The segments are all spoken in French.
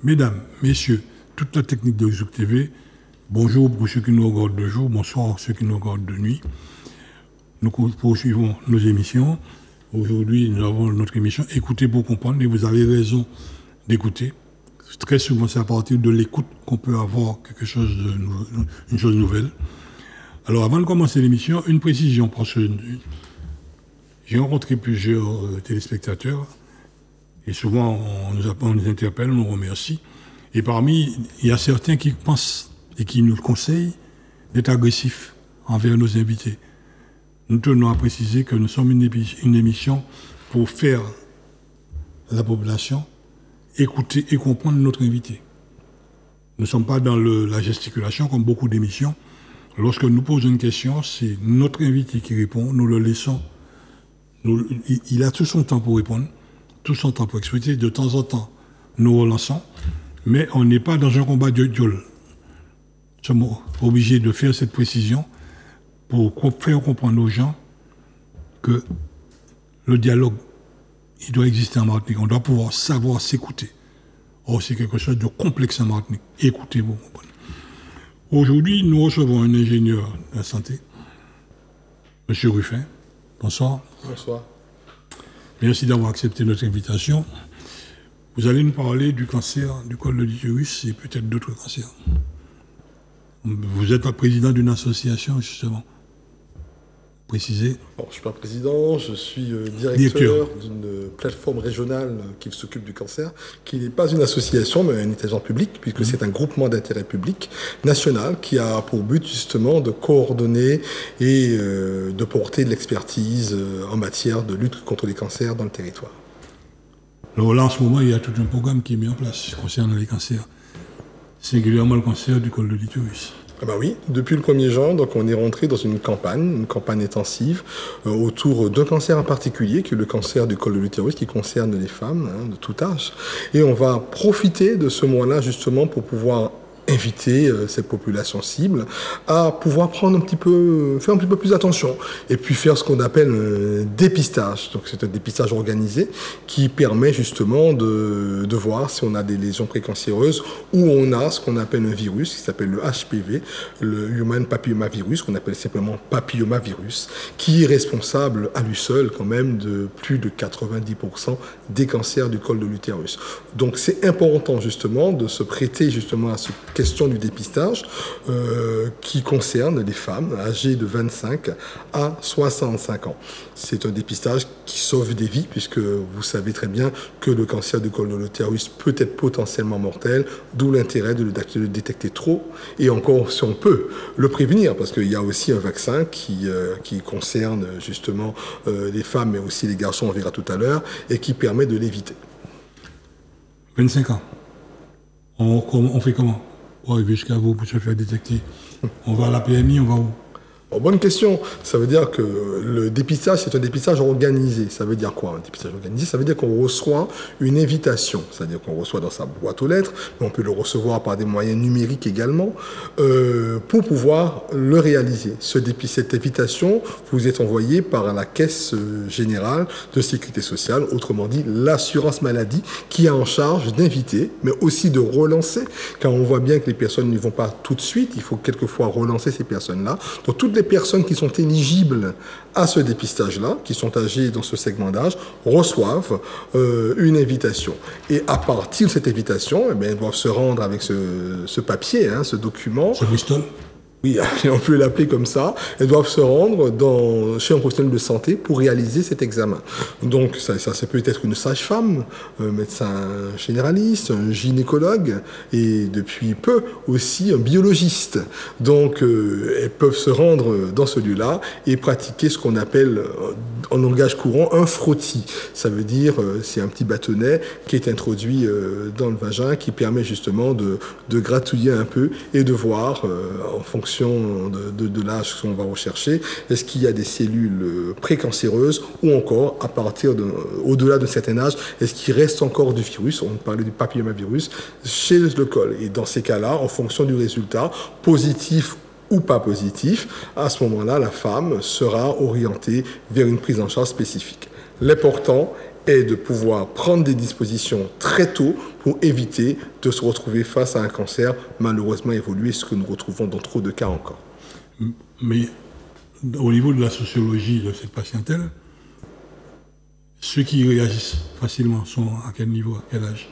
Mesdames, messieurs, toute la technique de Zouk TV, bonjour pour ceux qui nous regardent de jour, bonsoir pour ceux qui nous regardent de nuit. Nous poursuivons nos émissions. Aujourd'hui, nous avons notre émission Écoutez pour comprendre, et vous avez raison d'écouter. Très souvent, c'est à partir de l'écoute qu'on peut avoir quelque chose une chose nouvelle. Alors, avant de commencer l'émission, une précision, parce que j'ai rencontré plusieurs téléspectateurs, et souvent, on nous interpelle, on nous remercie. Et parmi, il y a certains qui pensent et qui nous conseillent d'être agressifs envers nos invités. Nous tenons à préciser que nous sommes une émission pour faire la population écouter et comprendre notre invité. Nous ne sommes pas dans la gesticulation comme beaucoup d'émissions. Lorsque nous posons une question, c'est notre invité qui répond, nous le laissons. Il a tout son temps pour répondre, tout son temps pour expliquer. De temps en temps, nous relançons, mais on n'est pas dans un combat de gueule. Nous sommes obligés de faire cette précision pour faire comprendre aux gens que le dialogue, il doit exister en Martinique. On doit pouvoir savoir s'écouter. Or, c'est quelque chose de complexe en Martinique. Écoutez-vous. Aujourd'hui, nous recevons un ingénieur de la santé, M. Ruffin. Bonsoir. Bonsoir. Merci d'avoir accepté notre invitation. Vous allez nous parler du cancer du col de l'utérus et peut-être d'autres cancers. Vous êtes le président d'une association, justement. Précisez. Bon, je ne suis pas président, je suis directeur d'une plateforme régionale qui s'occupe du cancer, qui n'est pas une association, mais un établissement public, puisque c'est un groupement d'intérêt public national qui a pour but justement de coordonner et de porter de l'expertise en matière de lutte contre les cancers dans le territoire. Alors là, en ce moment, il y a tout un programme qui est mis en place concernant les cancers, singulièrement le cancer du col de l'utérus. Ah bah oui, depuis le 1er juin, donc on est rentré dans une campagne intensive autour d'un cancer en particulier, qui est le cancer du col de l'utérus, qui concerne les femmes de tout âge. Et on va profiter de ce mois-là justement pour pouvoir inviter cette population cible à pouvoir faire un petit peu plus attention et puis faire ce qu'on appelle un dépistage. Donc c'est un dépistage organisé qui permet justement de voir si on a des lésions précancéreuses ou on a ce qu'on appelle un virus qui s'appelle le HPV, le Human Papillomavirus, qu'on appelle simplement papillomavirus, qui est responsable à lui seul quand même de plus de 90% des cancers du col de l'utérus. Donc c'est important justement de se prêter justement à ce question du dépistage qui concerne les femmes âgées de 25 à 65 ans. C'est un dépistage qui sauve des vies puisque vous savez très bien que le cancer du col de l'utérus peut être potentiellement mortel, d'où l'intérêt de le détecter trop et encore si on peut le prévenir parce qu'il y a aussi un vaccin qui concerne justement les femmes mais aussi les garçons, on verra tout à l'heure, et qui permet de l'éviter. 25 ans. On fait comment pour arriver jusqu'à vous pour se faire détecter? On va à la PMI, on va où? Oh, bonne question. Ça veut dire que le dépistage, c'est un dépistage organisé. Ça veut dire quoi, un dépistage organisé? Ça veut dire qu'on reçoit une invitation. C'est-à-dire qu'on reçoit dans sa boîte aux lettres, mais on peut le recevoir par des moyens numériques également, pour pouvoir le réaliser. Cette invitation vous est envoyée par la Caisse générale de sécurité sociale, autrement dit l'assurance maladie, qui a en charge d'inviter, mais aussi de relancer, car on voit bien que les personnes n'y vont pas tout de suite. Il faut quelquefois relancer ces personnes-là. Donc, toutes les personnes qui sont éligibles à ce dépistage-là, qui sont âgées dans ce segment d'âge, reçoivent une invitation. Et à partir de cette invitation, eh bien, elles doivent se rendre avec ce papier, ce document. Ce Bristol. Oui, on peut l'appeler comme ça. Elles doivent se rendre chez un professionnel de santé pour réaliser cet examen. Donc, ça peut être une sage-femme, un médecin généraliste, un gynécologue et depuis peu aussi un biologiste. Donc, elles peuvent se rendre dans ce lieu-là et pratiquer ce qu'on appelle en langage courant un frottis. Ça veut dire, c'est un petit bâtonnet qui est introduit dans le vagin qui permet justement de gratouiller un peu et de voir en fonction de l'âge qu'on va rechercher, est-ce qu'il y a des cellules précancéreuses ou encore, à partir au-delà d'un certain âge, est-ce qu'il reste encore du virus, on parlait du papillomavirus, chez le col. Et dans ces cas-là, en fonction du résultat, positif ou pas positif, à ce moment-là, la femme sera orientée vers une prise en charge spécifique. L'important est de pouvoir prendre des dispositions très tôt pour éviter de se retrouver face à un cancer malheureusement évolué, ce que nous retrouvons dans trop de cas encore. Mais au niveau de la sociologie de cette patientèle, ceux qui réagissent facilement sont à quel niveau, à quel âge?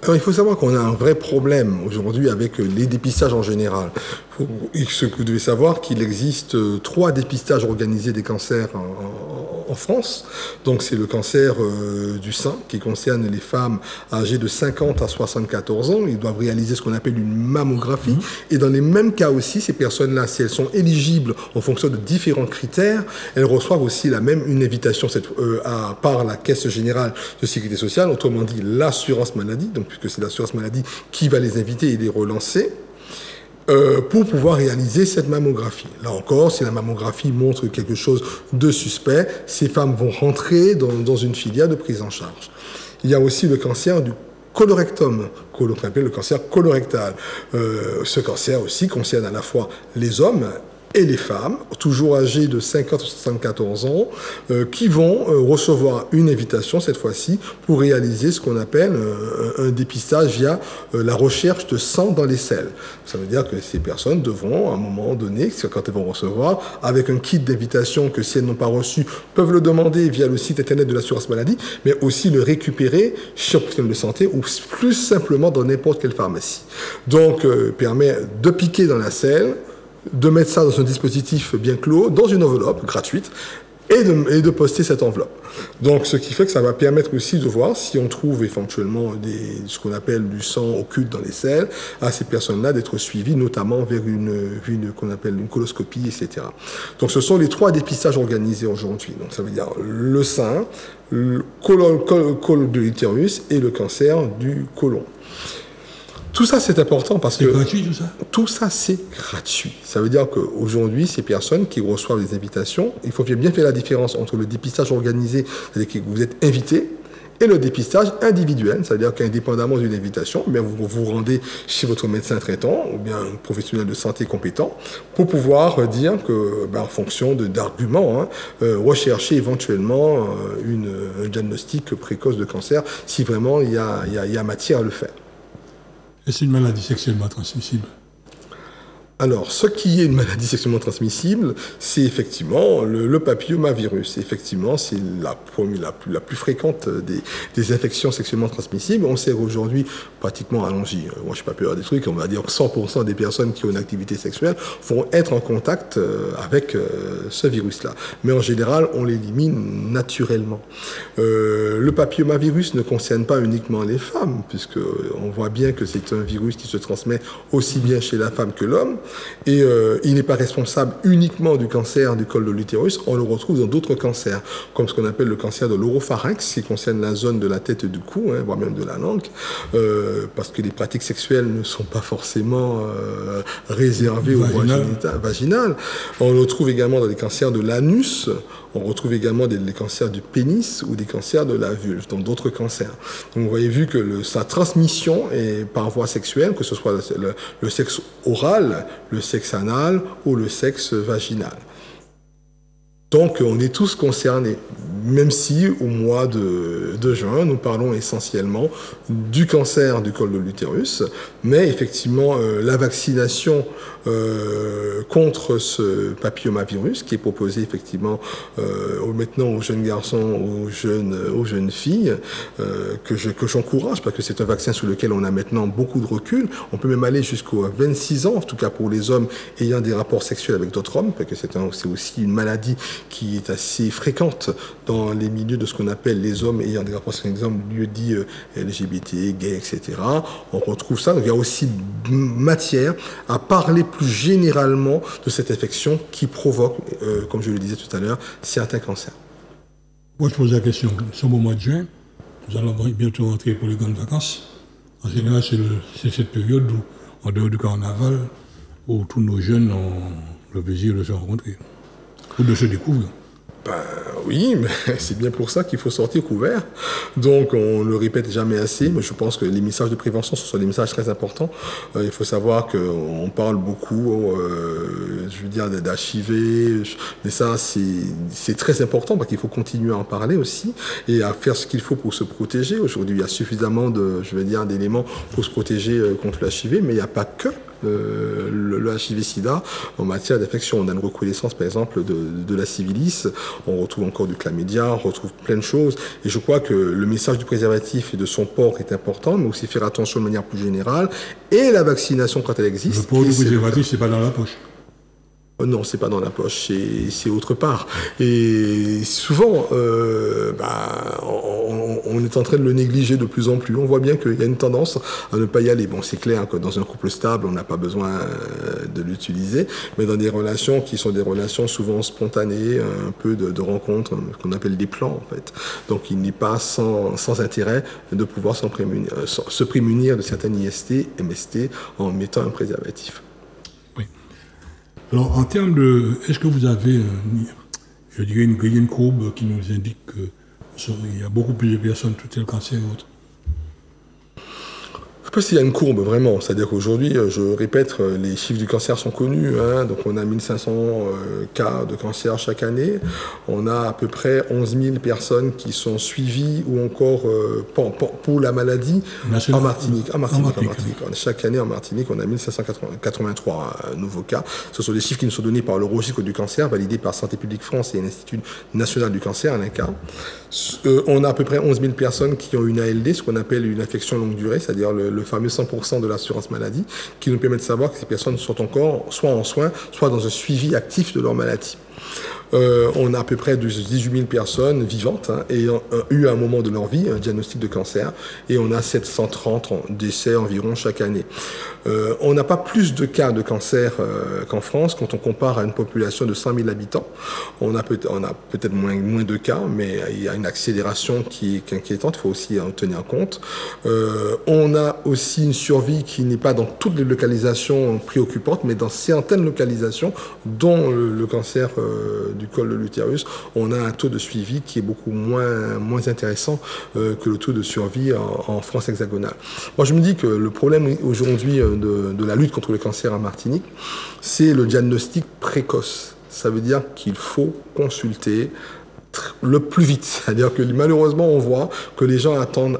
Alors, il faut savoir qu'on a un vrai problème aujourd'hui avec les dépistages en général. Ce que vous devez savoir qu'il existe 3 dépistages organisés des cancers en France. Donc, c'est le cancer du sein qui concerne les femmes âgées de 50 à 74 ans. Ils doivent réaliser ce qu'on appelle une mammographie. Et dans les mêmes cas aussi, ces personnes-là, si elles sont éligibles en fonction de différents critères, elles reçoivent aussi une invitation par la Caisse générale de sécurité sociale, autrement dit l'assurance maladie, donc puisque c'est l'assurance maladie qui va les inviter et les relancer, pour pouvoir réaliser cette mammographie. Là encore, si la mammographie montre quelque chose de suspect, ces femmes vont rentrer dans une filière de prise en charge. Il y a aussi le cancer du colorectum, qu'on appelle le cancer colorectal. Ce cancer aussi concerne à la fois les hommes et les femmes, toujours âgées de 50 à 74 ans, qui vont recevoir une invitation, cette fois-ci, pour réaliser ce qu'on appelle un dépistage via la recherche de sang dans les selles. Ça veut dire que ces personnes devront, à un moment donné, quand elles vont recevoir, avec un kit d'invitation que si elles n'ont pas reçu, peuvent le demander via le site internet de l'assurance maladie, mais aussi le récupérer chez un professionnel de santé ou plus simplement dans n'importe quelle pharmacie. Donc, permet de piquer dans la selle, de mettre ça dans un dispositif bien clos, dans une enveloppe gratuite, et de poster cette enveloppe. Donc, ce qui fait que ça va permettre aussi de voir si on trouve éventuellement ce qu'on appelle du sang occulte dans les selles, à ces personnes-là d'être suivies, notamment vers qu'on appelle une coloscopie, etc. Donc, ce sont les 3 dépistages organisés aujourd'hui. Donc, ça veut dire le sein, le col de l'utérus et le cancer du côlon. Tout ça, c'est important parce que... C'est gratuit, tout ça? Tout ça, c'est gratuit. Ça veut dire qu'aujourd'hui, ces personnes qui reçoivent des invitations, il faut bien faire la différence entre le dépistage organisé, c'est-à-dire que vous êtes invité, et le dépistage individuel, c'est-à-dire qu'indépendamment d'une invitation, eh bien vous vous rendez chez votre médecin traitant ou bien un professionnel de santé compétent pour pouvoir dire que, en fonction d'arguments, rechercher éventuellement un diagnostic précoce de cancer si vraiment il y a matière à le faire. Est-ce une maladie sexuellement transmissible? Alors, ce qui est une maladie sexuellement transmissible, c'est effectivement le papillomavirus. Effectivement, c'est la plus fréquente des infections sexuellement transmissibles. On sait qu'aujourd'hui, pratiquement, allons-y, moi je suis pas peur des trucs, on va dire que 100% des personnes qui ont une activité sexuelle vont être en contact avec ce virus-là. Mais en général, on l'élimine naturellement. Le papillomavirus ne concerne pas uniquement les femmes, puisque on voit bien que c'est un virus qui se transmet aussi bien chez la femme que l'homme. Et il n'est pas responsable uniquement du cancer du col de l'utérus, on le retrouve dans d'autres cancers, comme ce qu'on appelle le cancer de l'oropharynx, qui concerne la zone de la tête et du cou, voire même de la langue, parce que les pratiques sexuelles ne sont pas forcément réservées aux voies vaginales. On le retrouve également dans les cancers de l'anus, on retrouve également des cancers du pénis ou des cancers de la vulve, dans d'autres cancers. Donc vous voyez vu que sa transmission est par voie sexuelle, que ce soit le sexe oral, le sexe anal ou le sexe vaginal. Donc on est tous concernés, même si au mois de juin, nous parlons essentiellement du cancer du col de l'utérus, mais effectivement la vaccination contre ce papillomavirus qui est proposé effectivement maintenant aux jeunes garçons, aux jeunes filles, que j'encourage parce que c'est un vaccin sur lequel on a maintenant beaucoup de recul. On peut même aller jusqu'aux 26 ans, en tout cas pour les hommes ayant des rapports sexuels avec d'autres hommes, parce que c'est aussi une maladie qui est assez fréquente dans les milieux de ce qu'on appelle les hommes ayant des rapports sexuels avec des hommes, lieu dit LGBT, gays, etc. On retrouve ça. Donc il y a aussi matière à parler plus généralement de cette infection qui provoque, comme je le disais tout à l'heure, certains cancers. Moi, je pose la question. Nous sommes au mois de juin. Nous allons bientôt rentrer pour les grandes vacances. En général, c'est cette période où, en dehors du carnaval, où tous nos jeunes ont le plaisir de se rencontrer ou de se découvrir. Oui, mais c'est bien pour ça qu'il faut sortir couvert. Donc, on le répète jamais assez, mais je pense que les messages de prévention, ce sont des messages très importants. Il faut savoir qu'on parle beaucoup, je veux dire, d'HIV. Mais ça, c'est très important parce qu'il faut continuer à en parler aussi et à faire ce qu'il faut pour se protéger. Aujourd'hui, il y a suffisamment d'éléments pour se protéger contre l'HIV, mais il n'y a pas que le HIV-Sida en matière d'infection. On a une reconnaissance, par exemple, de la syphilis. On retrouve encore du chlamydia, on retrouve plein de choses. Et je crois que le message du préservatif et de son port est important, mais aussi faire attention de manière plus générale. Et la vaccination quand elle existe. Le port du préservatif, c'est pas dans la poche. Non, c'est pas dans la poche, c'est autre part. Et souvent, on est en train de le négliger de plus en plus. On voit bien qu'il y a une tendance à ne pas y aller. Bon, c'est clair que dans un couple stable, on n'a pas besoin de l'utiliser, mais dans des relations qui sont des relations souvent spontanées, un peu de rencontres, qu'on appelle des plans, en fait. Donc, il n'est pas sans intérêt de pouvoir se prémunir de certaines IST, MST, en mettant un préservatif. Alors, en termes est-ce que vous avez, je dirais, une courbe qui nous indique qu'il y a beaucoup plus de personnes touchées le cancer et autres? Je ne sais pas s'il y a une courbe vraiment, c'est-à-dire qu'aujourd'hui, je répète, les chiffres du cancer sont connus, hein, donc on a 1500 cas de cancer chaque année, on a à peu près 11 000 personnes qui sont suivies ou encore pour la maladie en Martinique. Chaque année en Martinique, on a 1583 nouveaux cas. Ce sont des chiffres qui nous sont donnés par le registre du cancer, validés par Santé publique France et l'Institut national du cancer, l'INCa. On a à peu près 11 000 personnes qui ont une ALD, ce qu'on appelle une infection longue durée, c'est-à-dire le fameux 100% de l'assurance maladie, qui nous permet de savoir que ces personnes sont encore soit en soins, soit dans un suivi actif de leur maladie. On a à peu près 18 000 personnes vivantes ayant eu à un moment de leur vie un diagnostic de cancer et on a 730 décès environ chaque année. On n'a pas plus de cas de cancer qu'en France quand on compare à une population de 100 000 habitants. On a peut-être moins de cas, mais il y a une accélération qui est inquiétante, il faut aussi en tenir compte. On a aussi une survie qui n'est pas dans toutes les localisations préoccupantes, mais dans certaines localisations, dont le cancer du col de l'utérus, on a un taux de suivi qui est beaucoup moins intéressant que le taux de survie en France hexagonale. Moi, je me dis que le problème aujourd'hui de la lutte contre le cancer en Martinique, c'est le diagnostic précoce. Ça veut dire qu'il faut consulter le plus vite. C'est-à-dire que malheureusement, on voit que les gens attendent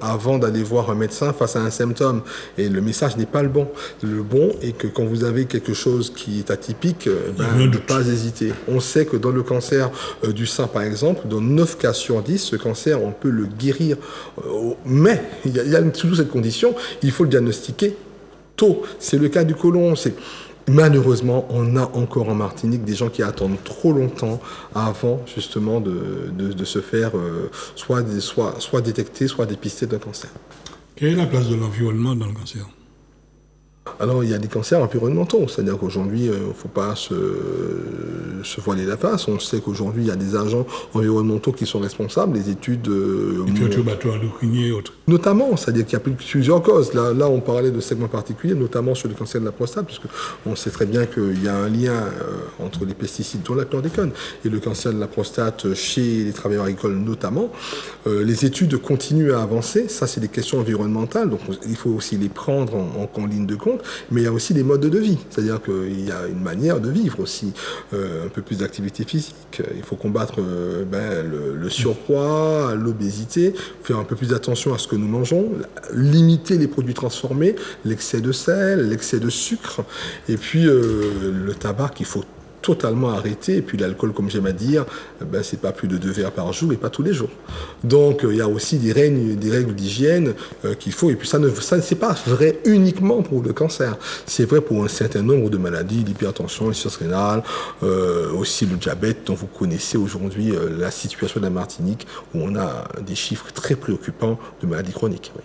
avant d'aller voir un médecin face à un symptôme. Et le message n'est pas le bon. Le bon est que quand vous avez quelque chose qui est atypique, ne pas hésiter. On sait que dans le cancer du sein, par exemple, dans 9 cas sur 10, ce cancer, on peut le guérir. Mais il y a toujours cette condition, il faut le diagnostiquer tôt. C'est le cas du côlon. Malheureusement, on a encore en Martinique des gens qui attendent trop longtemps avant justement de se faire soit détecter, soit dépister d'un cancer. Quelle est la place de l'environnement dans le cancer ? Alors, il y a des cancers environnementaux, c'est-à-dire qu'aujourd'hui, il ne faut pas se voiler la face. On sait qu'aujourd'hui, il y a des agents environnementaux qui sont responsables, les études... les perturbateurs endocriniens et autres. Notamment, c'est-à-dire qu'il y a plusieurs causes. Là, on parlait de segments particuliers, notamment sur le cancer de la prostate, puisque on sait très bien qu'il y a un lien entre les pesticides, dont la chlordécone, et le cancer de la prostate chez les travailleurs agricoles notamment. Les études continuent à avancer. Ça, c'est des questions environnementales, donc il faut aussi les prendre en ligne de compte. Mais il y a aussi des modes de vie, c'est-à-dire qu'il y a une manière de vivre aussi, un peu plus d'activité physique. Il faut combattre le surpoids, l'obésité, faire un peu plus attention à ce que nous mangeons, limiter les produits transformés, l'excès de sel, l'excès de sucre, et puis le tabac qu'il faut totalement arrêté, et puis l'alcool, comme j'aime à dire, c'est pas plus de 2 verres par jour et pas tous les jours. Donc il y a aussi des règles d'hygiène qu'il faut, et puis ça c'est pas vrai uniquement pour le cancer, c'est vrai pour un certain nombre de maladies, l'hypertension, l'insuffisance rénale, aussi le diabète dont vous connaissez aujourd'hui la situation de la Martinique où on a des chiffres très préoccupants de maladies chroniques. Oui.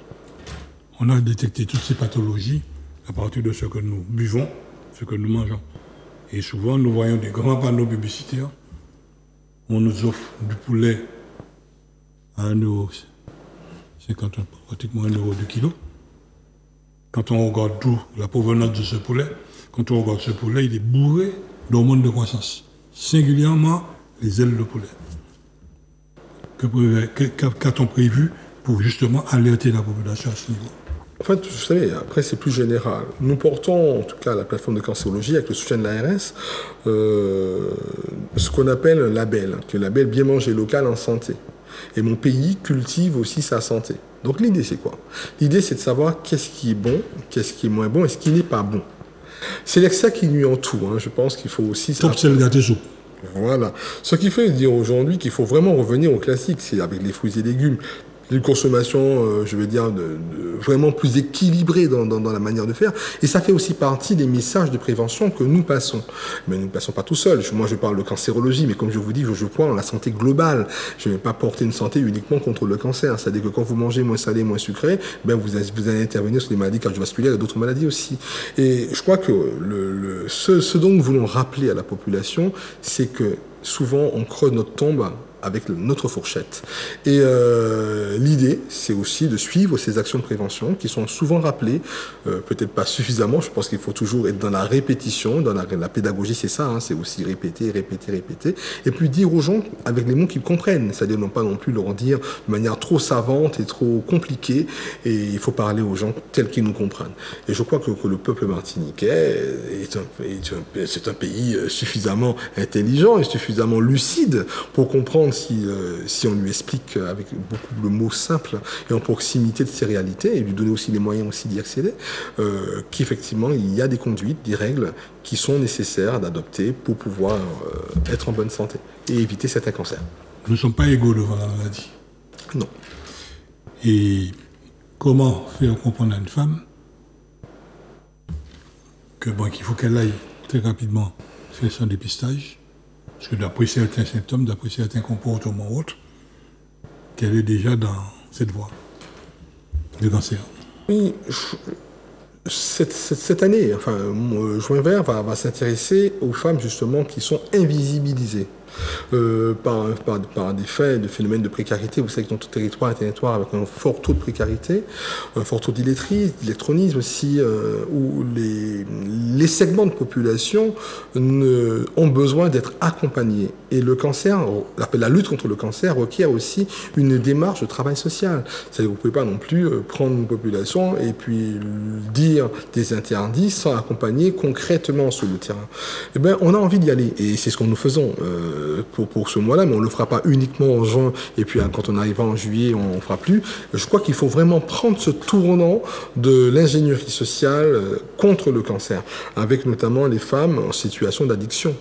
On a détecté toutes ces pathologies à partir de ce que nous buvons, ce que nous mangeons. Et souvent, nous voyons des grands panneaux publicitaires. On nous offre du poulet à 1,50 €, pratiquement 1 € du kilo. Quand on regarde tout, la provenance de ce poulet, quand on regarde ce poulet, il est bourré d'hormones de croissance, singulièrement les ailes de poulet. Qu'a-t-on prévu pour justement alerter la population à ce niveau ? En fait, vous savez, après, c'est plus général. Nous portons, en tout cas, la plateforme de cancérologie, avec le soutien de l'ARS, ce qu'on appelle un label, qui est le label Bien manger local en santé. Et mon pays cultive aussi sa santé. Donc l'idée, c'est quoi? L'idée, c'est de savoir qu'est-ce qui est bon, qu'est-ce qui est moins bon et ce qui n'est pas bon. C'est l'excès qui nuit en tout. Hein. Je pense qu'il faut aussi... Top, c'est le gâteau soupe. Voilà. Ce qui fait dire aujourd'hui qu'il faut vraiment revenir au classique, c'est avec les fruits et légumes. Une consommation, je veux dire, vraiment plus équilibrée dans la manière de faire. Et ça fait aussi partie des messages de prévention que nous passons. Mais nous ne passons pas tout seuls. Moi, je parle de cancérologie, mais comme je vous dis, je crois en la santé globale. Je ne vais pas porter une santé uniquement contre le cancer. C'est-à-dire que quand vous mangez moins salé, moins sucré, ben vous allez intervenir sur les maladies cardiovasculaires et d'autres maladies aussi. Et je crois que ce dont nous voulons rappeler à la population, c'est que souvent, on creuse notre tombe avec notre fourchette. Et l'idée, c'est aussi de suivre ces actions de prévention qui sont souvent rappelées, peut-être pas suffisamment. Je pense qu'il faut toujours être dans la répétition, dans la pédagogie, c'est ça, hein, c'est aussi répéter, répéter, répéter, et puis dire aux gens avec les mots qu'ils comprennent, c'est-à-dire non pas non plus leur dire de manière trop savante et trop compliquée, et il faut parler aux gens tels qu'ils nous comprennent. Et je crois que le peuple martiniquais c'est un pays suffisamment intelligent et suffisamment lucide pour comprendre si on lui explique avec beaucoup de mots simples et en proximité de ses réalités, et lui donner aussi les moyens aussi d'y accéder, qu'effectivement il y a des conduites, des règles qui sont nécessaires d'adopter pour pouvoir être en bonne santé et éviter certains cancers. Nous ne sommes pas égaux devant la maladie. Non. Et comment faire comprendre à une femme qu'il faut qu'elle aille très rapidement faire son dépistage, parce que d'après certains symptômes, d'après certains comportements ou autres, qu'elle est déjà dans cette voie de cancer. Oui, cette année, enfin, Juin Vert va s'intéresser aux femmes justement qui sont invisibilisées par des faits, de phénomènes de précarité. Vous savez que notre territoire est un territoire avec un fort taux de précarité, un fort taux d'illectronisme aussi, où les segments de population ont besoin d'être accompagnés. Et le cancer, la lutte contre le cancer requiert aussi une démarche de travail social. C'est-à-dire que vous ne pouvez pas non plus prendre une population et puis dire des interdits sans accompagner concrètement sur le terrain. Eh bien, on a envie d'y aller et c'est ce que nous faisons pour ce mois-là, mais on ne le fera pas uniquement en juin et puis quand on arrivera en juillet, on ne fera plus. Je crois qu'il faut vraiment prendre ce tournant de l'ingénierie sociale contre le cancer, avec notamment les femmes en situation d'addiction.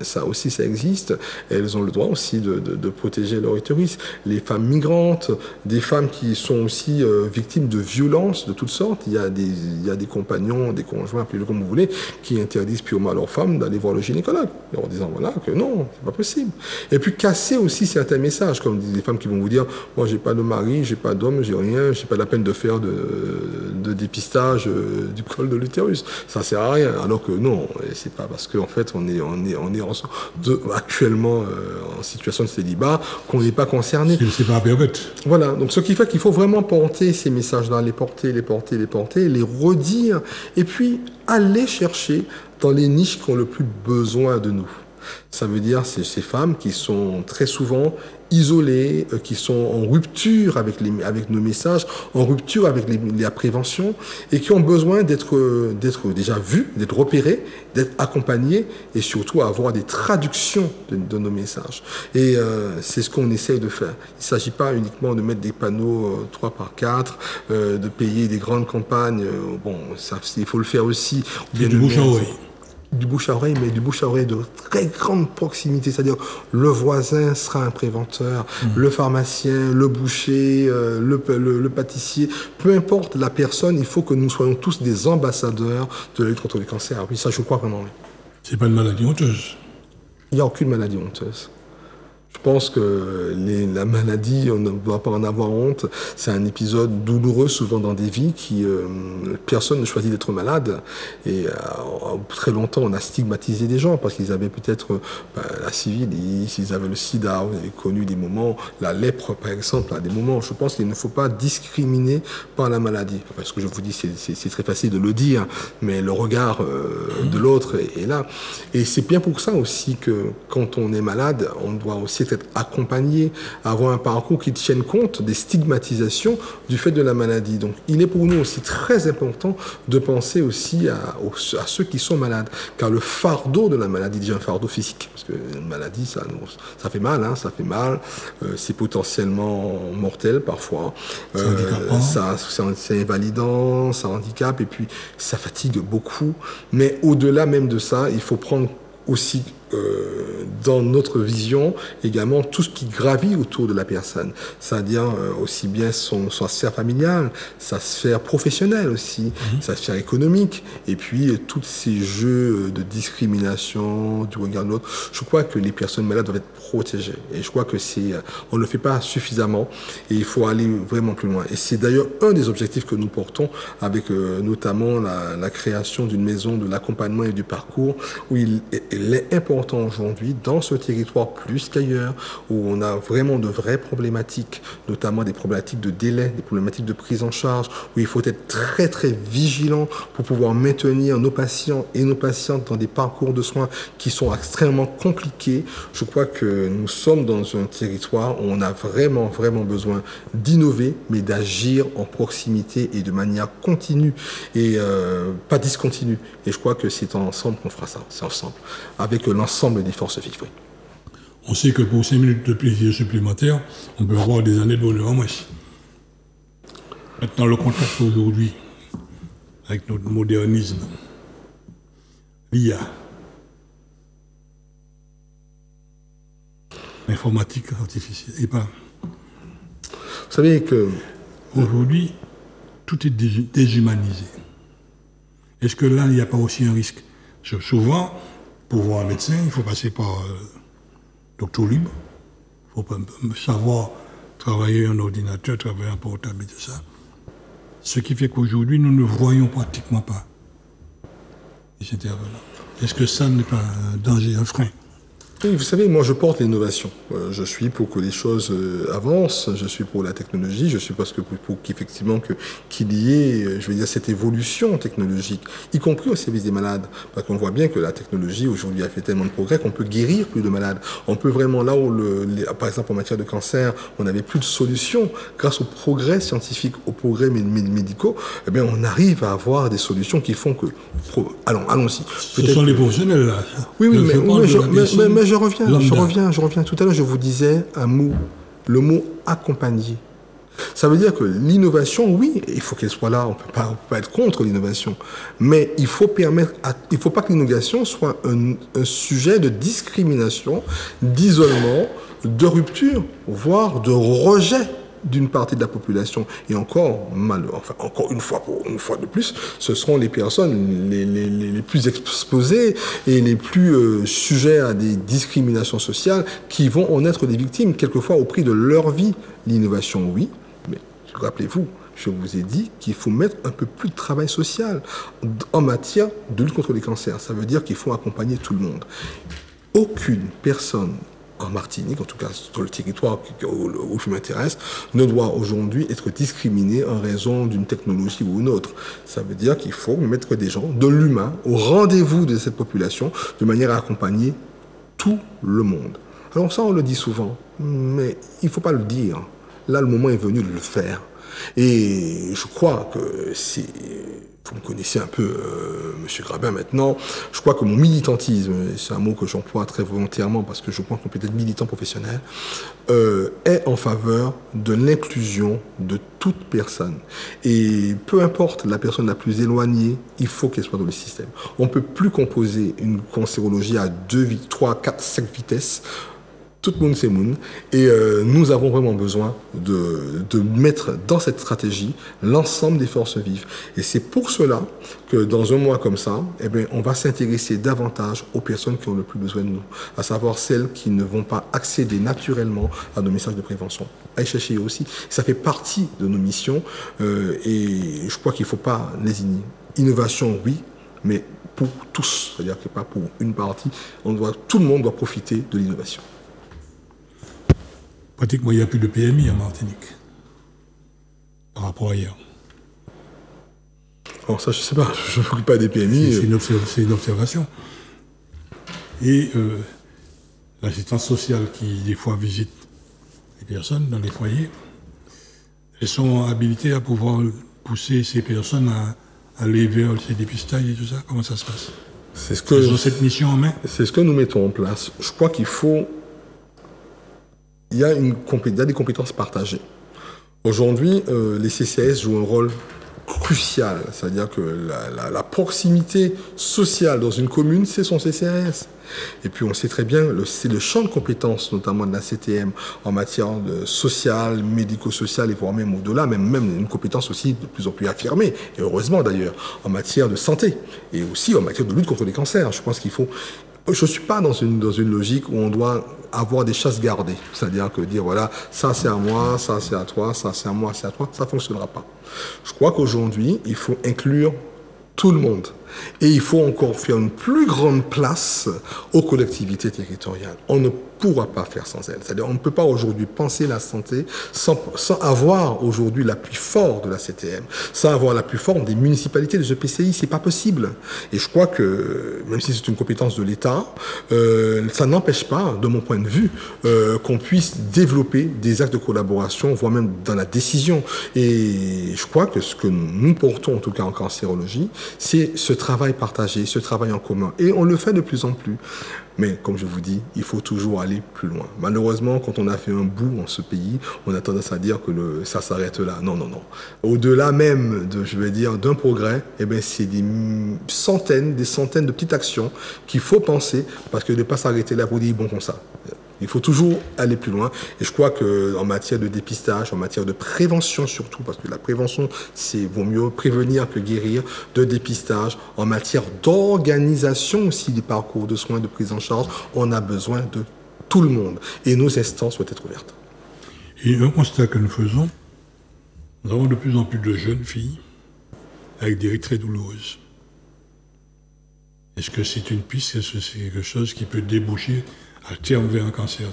Ça aussi, ça existe. Elles ont le droit aussi de protéger leur utérus. Les femmes migrantes, des femmes qui sont aussi victimes de violences de toutes sortes. Il y a des compagnons, des conjoints, appelez-le comme vous voulez, qui interdisent purement à leurs femmes d'aller voir le gynécologue, en disant voilà que non, c'est pas possible. Et puis casser aussi certains messages, comme des femmes qui vont vous dire moi j'ai pas de mari, j'ai pas d'homme, j'ai rien, j'ai pas la peine de faire de dépistage du col de l'utérus. Ça sert à rien. Alors que non, c'est pas parce qu'en fait on est actuellement en situation de célibat qu'on n'est pas concerné. C'est pas pervers. Voilà, donc ce qui fait qu'il faut vraiment porter ces messages-là, les porter, les redire, et puis aller chercher dans les niches qui ont le plus besoin de nous. Ça veut dire ces femmes qui sont très souvent isolées, qui sont en rupture avec nos messages, en rupture avec la prévention, et qui ont besoin d'être déjà vues, d'être repérées, d'être accompagnées, et surtout avoir des traductions de nos messages. Et c'est ce qu'on essaye de faire. Il ne s'agit pas uniquement de mettre des panneaux 3x4, de payer des grandes campagnes. Bon, ça, il faut le faire aussi. Du bouche à oreille. Du bouche à oreille, mais du bouche à oreille de très grande proximité, c'est-à-dire le voisin sera un préventeur, le pharmacien, le boucher, le pâtissier, peu importe la personne, il faut que nous soyons tous des ambassadeurs de la lutte contre le cancer. Oui, ça je crois vraiment. Oui. C'est pas une maladie honteuse. Il n'y a aucune maladie honteuse. Je pense que la maladie, on ne doit pas en avoir honte. C'est un épisode douloureux souvent dans des vies qui personne ne choisit d'être malade. Et très longtemps, on a stigmatisé des gens parce qu'ils avaient peut-être la syphilis, ils avaient le sida, vous avez connu des moments, la lèpre par exemple, à des moments. Je pense qu'il ne faut pas discriminer par la maladie. Enfin, ce que je vous dis, c'est très facile de le dire, mais le regard de l'autre est là. Et c'est bien pour ça aussi que quand on est malade, on doit aussi aussi être accompagné, avoir un parcours qui tienne compte des stigmatisations du fait de la maladie. Donc, il est pour nous aussi très important de penser aussi à ceux qui sont malades, car le fardeau de la maladie, déjà un fardeau physique, parce que une maladie, ça fait mal, hein, ça fait mal, c'est potentiellement mortel parfois, c'est invalidant, ça handicape, et puis ça fatigue beaucoup. Mais au-delà même de ça, il faut prendre aussi dans notre vision également tout ce qui gravit autour de la personne, c'est-à-dire aussi bien sa sphère familiale, sa sphère professionnelle aussi, sa sphère économique, et puis tous ces jeux de discrimination du regard de l'autre. Je crois que les personnes malades doivent être protégées, et je crois que on ne le fait pas suffisamment, et il faut aller vraiment plus loin. Et c'est d'ailleurs un des objectifs que nous portons avec notamment la création d'une maison de l'accompagnement et du parcours, où il est important aujourd'hui, dans ce territoire plus qu'ailleurs, où on a vraiment de vraies problématiques, notamment des problématiques de délai, des problématiques de prise en charge, où il faut être très très vigilant pour pouvoir maintenir nos patients et nos patientes dans des parcours de soins qui sont extrêmement compliqués. Je crois que nous sommes dans un territoire où on a vraiment vraiment besoin d'innover, mais d'agir en proximité et de manière continue et pas discontinue. Et je crois que c'est ensemble qu'on fera ça, c'est ensemble, avec l'ensemble des forces vives. Oui. On sait que pour 5 minutes de plaisir supplémentaire, on peut avoir des années de bonheur en moins. Maintenant, le contexte aujourd'hui, avec notre modernisme, l'IA, l'informatique artificielle, et pas. Vous savez que aujourd'hui, tout est déshumanisé. Est-ce que là, il n'y a pas aussi un risque? Souvent, pour voir un médecin, il faut passer par docteur libre. Il faut savoir travailler un ordinateur, travailler un portable et tout ça. Ce qui fait qu'aujourd'hui, nous ne voyons pratiquement pas les intervenants. Est-ce que ça n'est pas un danger, un frein? Oui, vous savez, moi je porte l'innovation. Je suis pour que les choses avancent, je suis pour la technologie, je suis pour qu'effectivement qu'il y ait, je veux dire, cette évolution technologique, y compris au service des malades. Parce qu'on voit bien que la technologie aujourd'hui a fait tellement de progrès qu'on peut guérir plus de malades. On peut vraiment, là où, par exemple en matière de cancer, on n'avait plus de solutions, grâce au progrès scientifique, aux progrès médicaux, eh bien on arrive à avoir des solutions qui font que... Allons-y. Ce sont les professionnels là. Oui, mais je reviens. Tout à l'heure, je vous disais un mot, le mot accompagner. Ça veut dire que l'innovation, oui, il faut qu'elle soit là. On peut pas être contre l'innovation, mais il faut pas que l'innovation soit un sujet de discrimination, d'isolement, de rupture, voire de rejet d'une partie de la population. Et encore une fois de plus, ce seront les personnes les plus exposées et les plus sujets à des discriminations sociales qui vont en être des victimes, quelquefois au prix de leur vie. L'innovation, oui, mais rappelez-vous, je vous ai dit qu'il faut mettre un peu plus de travail social en matière de lutte contre les cancers. Ça veut dire qu'il faut accompagner tout le monde. Aucune personne en Martinique, en tout cas sur le territoire où je m'intéresse, ne doit aujourd'hui être discriminé en raison d'une technologie ou une autre. Ça veut dire qu'il faut mettre des gens, de l'humain, au rendez-vous de cette population, de manière à accompagner tout le monde. Alors ça, on le dit souvent, mais il ne faut pas le dire. Là, le moment est venu de le faire. Et je crois que c'est... Vous me connaissez un peu, Monsieur Grabin, maintenant. Je crois que mon militantisme, c'est un mot que j'emploie très volontairement parce que je pense qu'on peut être militant professionnel, est en faveur de l'inclusion de toute personne. Et peu importe la personne la plus éloignée, il faut qu'elle soit dans le système. On ne peut plus composer une cancérologie à 2, 3, 4, 5 vitesses. Tout le monde c'est moun. Et nous avons vraiment besoin de mettre dans cette stratégie l'ensemble des forces vives. Et c'est pour cela que dans un mois comme ça, eh bien, on va s'intéresser davantage aux personnes qui ont le plus besoin de nous, à savoir celles qui ne vont pas accéder naturellement à nos messages de prévention. À chercher aussi. Ça fait partie de nos missions et je crois qu'il ne faut pas lésigner. Innovation, oui, mais pour tous. C'est-à-dire que pas pour une partie. Tout le monde doit profiter de l'innovation. Pratiquement, il n'y a plus de PMI en Martinique, par rapport à hier. Alors ça, je ne sais pas, je ne m'occupe pas des PMI. C'est une observation. Et l'assistance sociale qui, des fois, visite les personnes dans les foyers, elles sont habilitées à pouvoir pousser ces personnes à aller vers ces dépistages et tout ça? Comment ça se passe? Elles ont cette mission en main? C'est ce que nous mettons en place. Je crois qu'il faut... Il y a des compétences partagées. Aujourd'hui, les CCAS jouent un rôle crucial, c'est-à-dire que la proximité sociale dans une commune, c'est son CCAS. Et puis on sait très bien, c'est le champ de compétences, notamment de la CTM, en matière de social, médico-social, et voire même au-delà, même une compétence aussi de plus en plus affirmée, et heureusement d'ailleurs, en matière de santé, et aussi en matière de lutte contre les cancers. Je pense qu'il faut... Je ne suis pas dans une logique où on doit avoir des chasses gardées. C'est-à-dire que dire, voilà, ça c'est à moi, ça c'est à toi, ça c'est à moi, c'est à toi, ça ne fonctionnera pas. Je crois qu'aujourd'hui, il faut inclure tout le monde. Et il faut encore faire une plus grande place aux collectivités territoriales. On ne pourra pas faire sans elles. C'est-à-dire on ne peut pas aujourd'hui penser la santé sans avoir aujourd'hui l'appui fort de la CTM, sans avoir l'appui fort des municipalités, des EPCI. C'est pas possible. Et je crois que, même si c'est une compétence de l'État, ça n'empêche pas, de mon point de vue, qu'on puisse développer des actes de collaboration, voire même dans la décision. Et je crois que ce que nous portons, en tout cas en cancérologie, c'est ce travail partagé, ce travail en commun. Et on le fait de plus en plus. Mais comme je vous dis, il faut toujours aller plus loin. Malheureusement, quand on a fait un bout en ce pays, on a tendance à dire que ça s'arrête là. Non, non, non. Au-delà même d'un progrès, eh ben, c'est des centaines de petites actions qu'il faut penser, parce que de ne pas s'arrêter là pour dire bon comme ça. Il faut toujours aller plus loin. Et je crois qu'en matière de dépistage, en matière de prévention surtout, parce que la prévention, vaut mieux prévenir que guérir, de dépistage, en matière d'organisation aussi des parcours de soins, de prise en charge, on a besoin de tout le monde. Et nos instances doivent être ouvertes. Et un constat que nous faisons, nous avons de plus en plus de jeunes filles avec des règles très douloureuses. Est-ce que c'est une piste? Est-ce que c'est quelque chose qui peut déboucher à terme vers un cancer?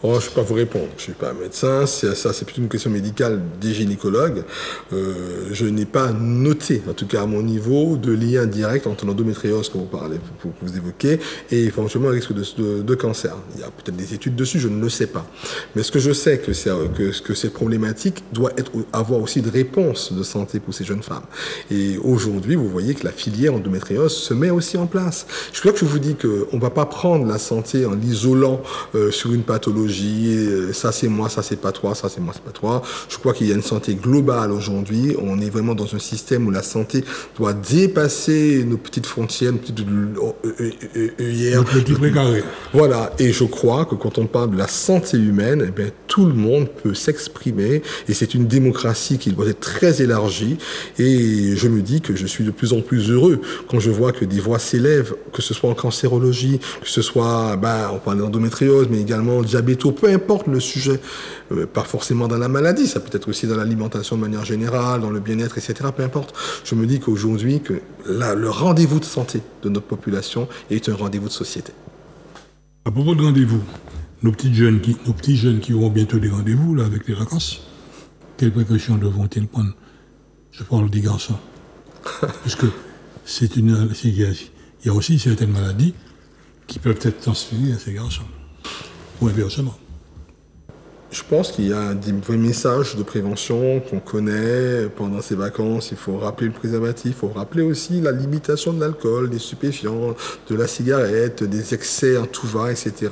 Oh, je ne peux pas vous répondre. Je ne suis pas un médecin. C'est plutôt une question médicale des gynécologues. Je n'ai pas noté, en tout cas à mon niveau, de lien direct entre l'endométriose que vous évoquez et éventuellement un risque de cancer. Il y a peut-être des études dessus, je ne le sais pas. Mais ce que je sais, que cette problématique doit avoir aussi de réponse de santé pour ces jeunes femmes. Et aujourd'hui, vous voyez que la filière endométriose se met aussi en place. Je crois que je vous dis qu'on ne va pas prendre la santé en l'isolant sur une pathologie. Ça c'est moi, ça c'est pas toi, ça c'est moi, c'est pas toi. Je crois qu'il y a une santé globale aujourd'hui. On est vraiment dans un système où la santé doit dépasser nos petites frontières, nos petites œillères. Voilà. Et je crois que quand on parle de la santé humaine, eh bien, tout le monde peut s'exprimer. Et c'est une démocratie qui doit être très élargie. Et je me dis que je suis de plus en plus heureux quand je vois que des voix s'élèvent, que ce soit en cancérologie, que ce soit, on parle d'endométriose, mais également diabète, peu importe le sujet, pas forcément dans la maladie, ça peut être aussi dans l'alimentation de manière générale, dans le bien-être, etc., peu importe. Je me dis qu'aujourd'hui, le rendez-vous de santé de notre population est un rendez-vous de société. À propos de rendez-vous, nos petits jeunes qui auront bientôt des rendez-vous là, avec les vacances, quelles précautions devront-ils prendre? Je parle des garçons. Parce que il y a aussi certaines maladies qui peuvent être transférées à ces garçons. Ou inversement. Je pense qu'il y a des vrais messages de prévention qu'on connaît pendant ces vacances. Il faut rappeler le préservatif, il faut rappeler aussi la limitation de l'alcool, des stupéfiants, de la cigarette, des excès en tout va, etc.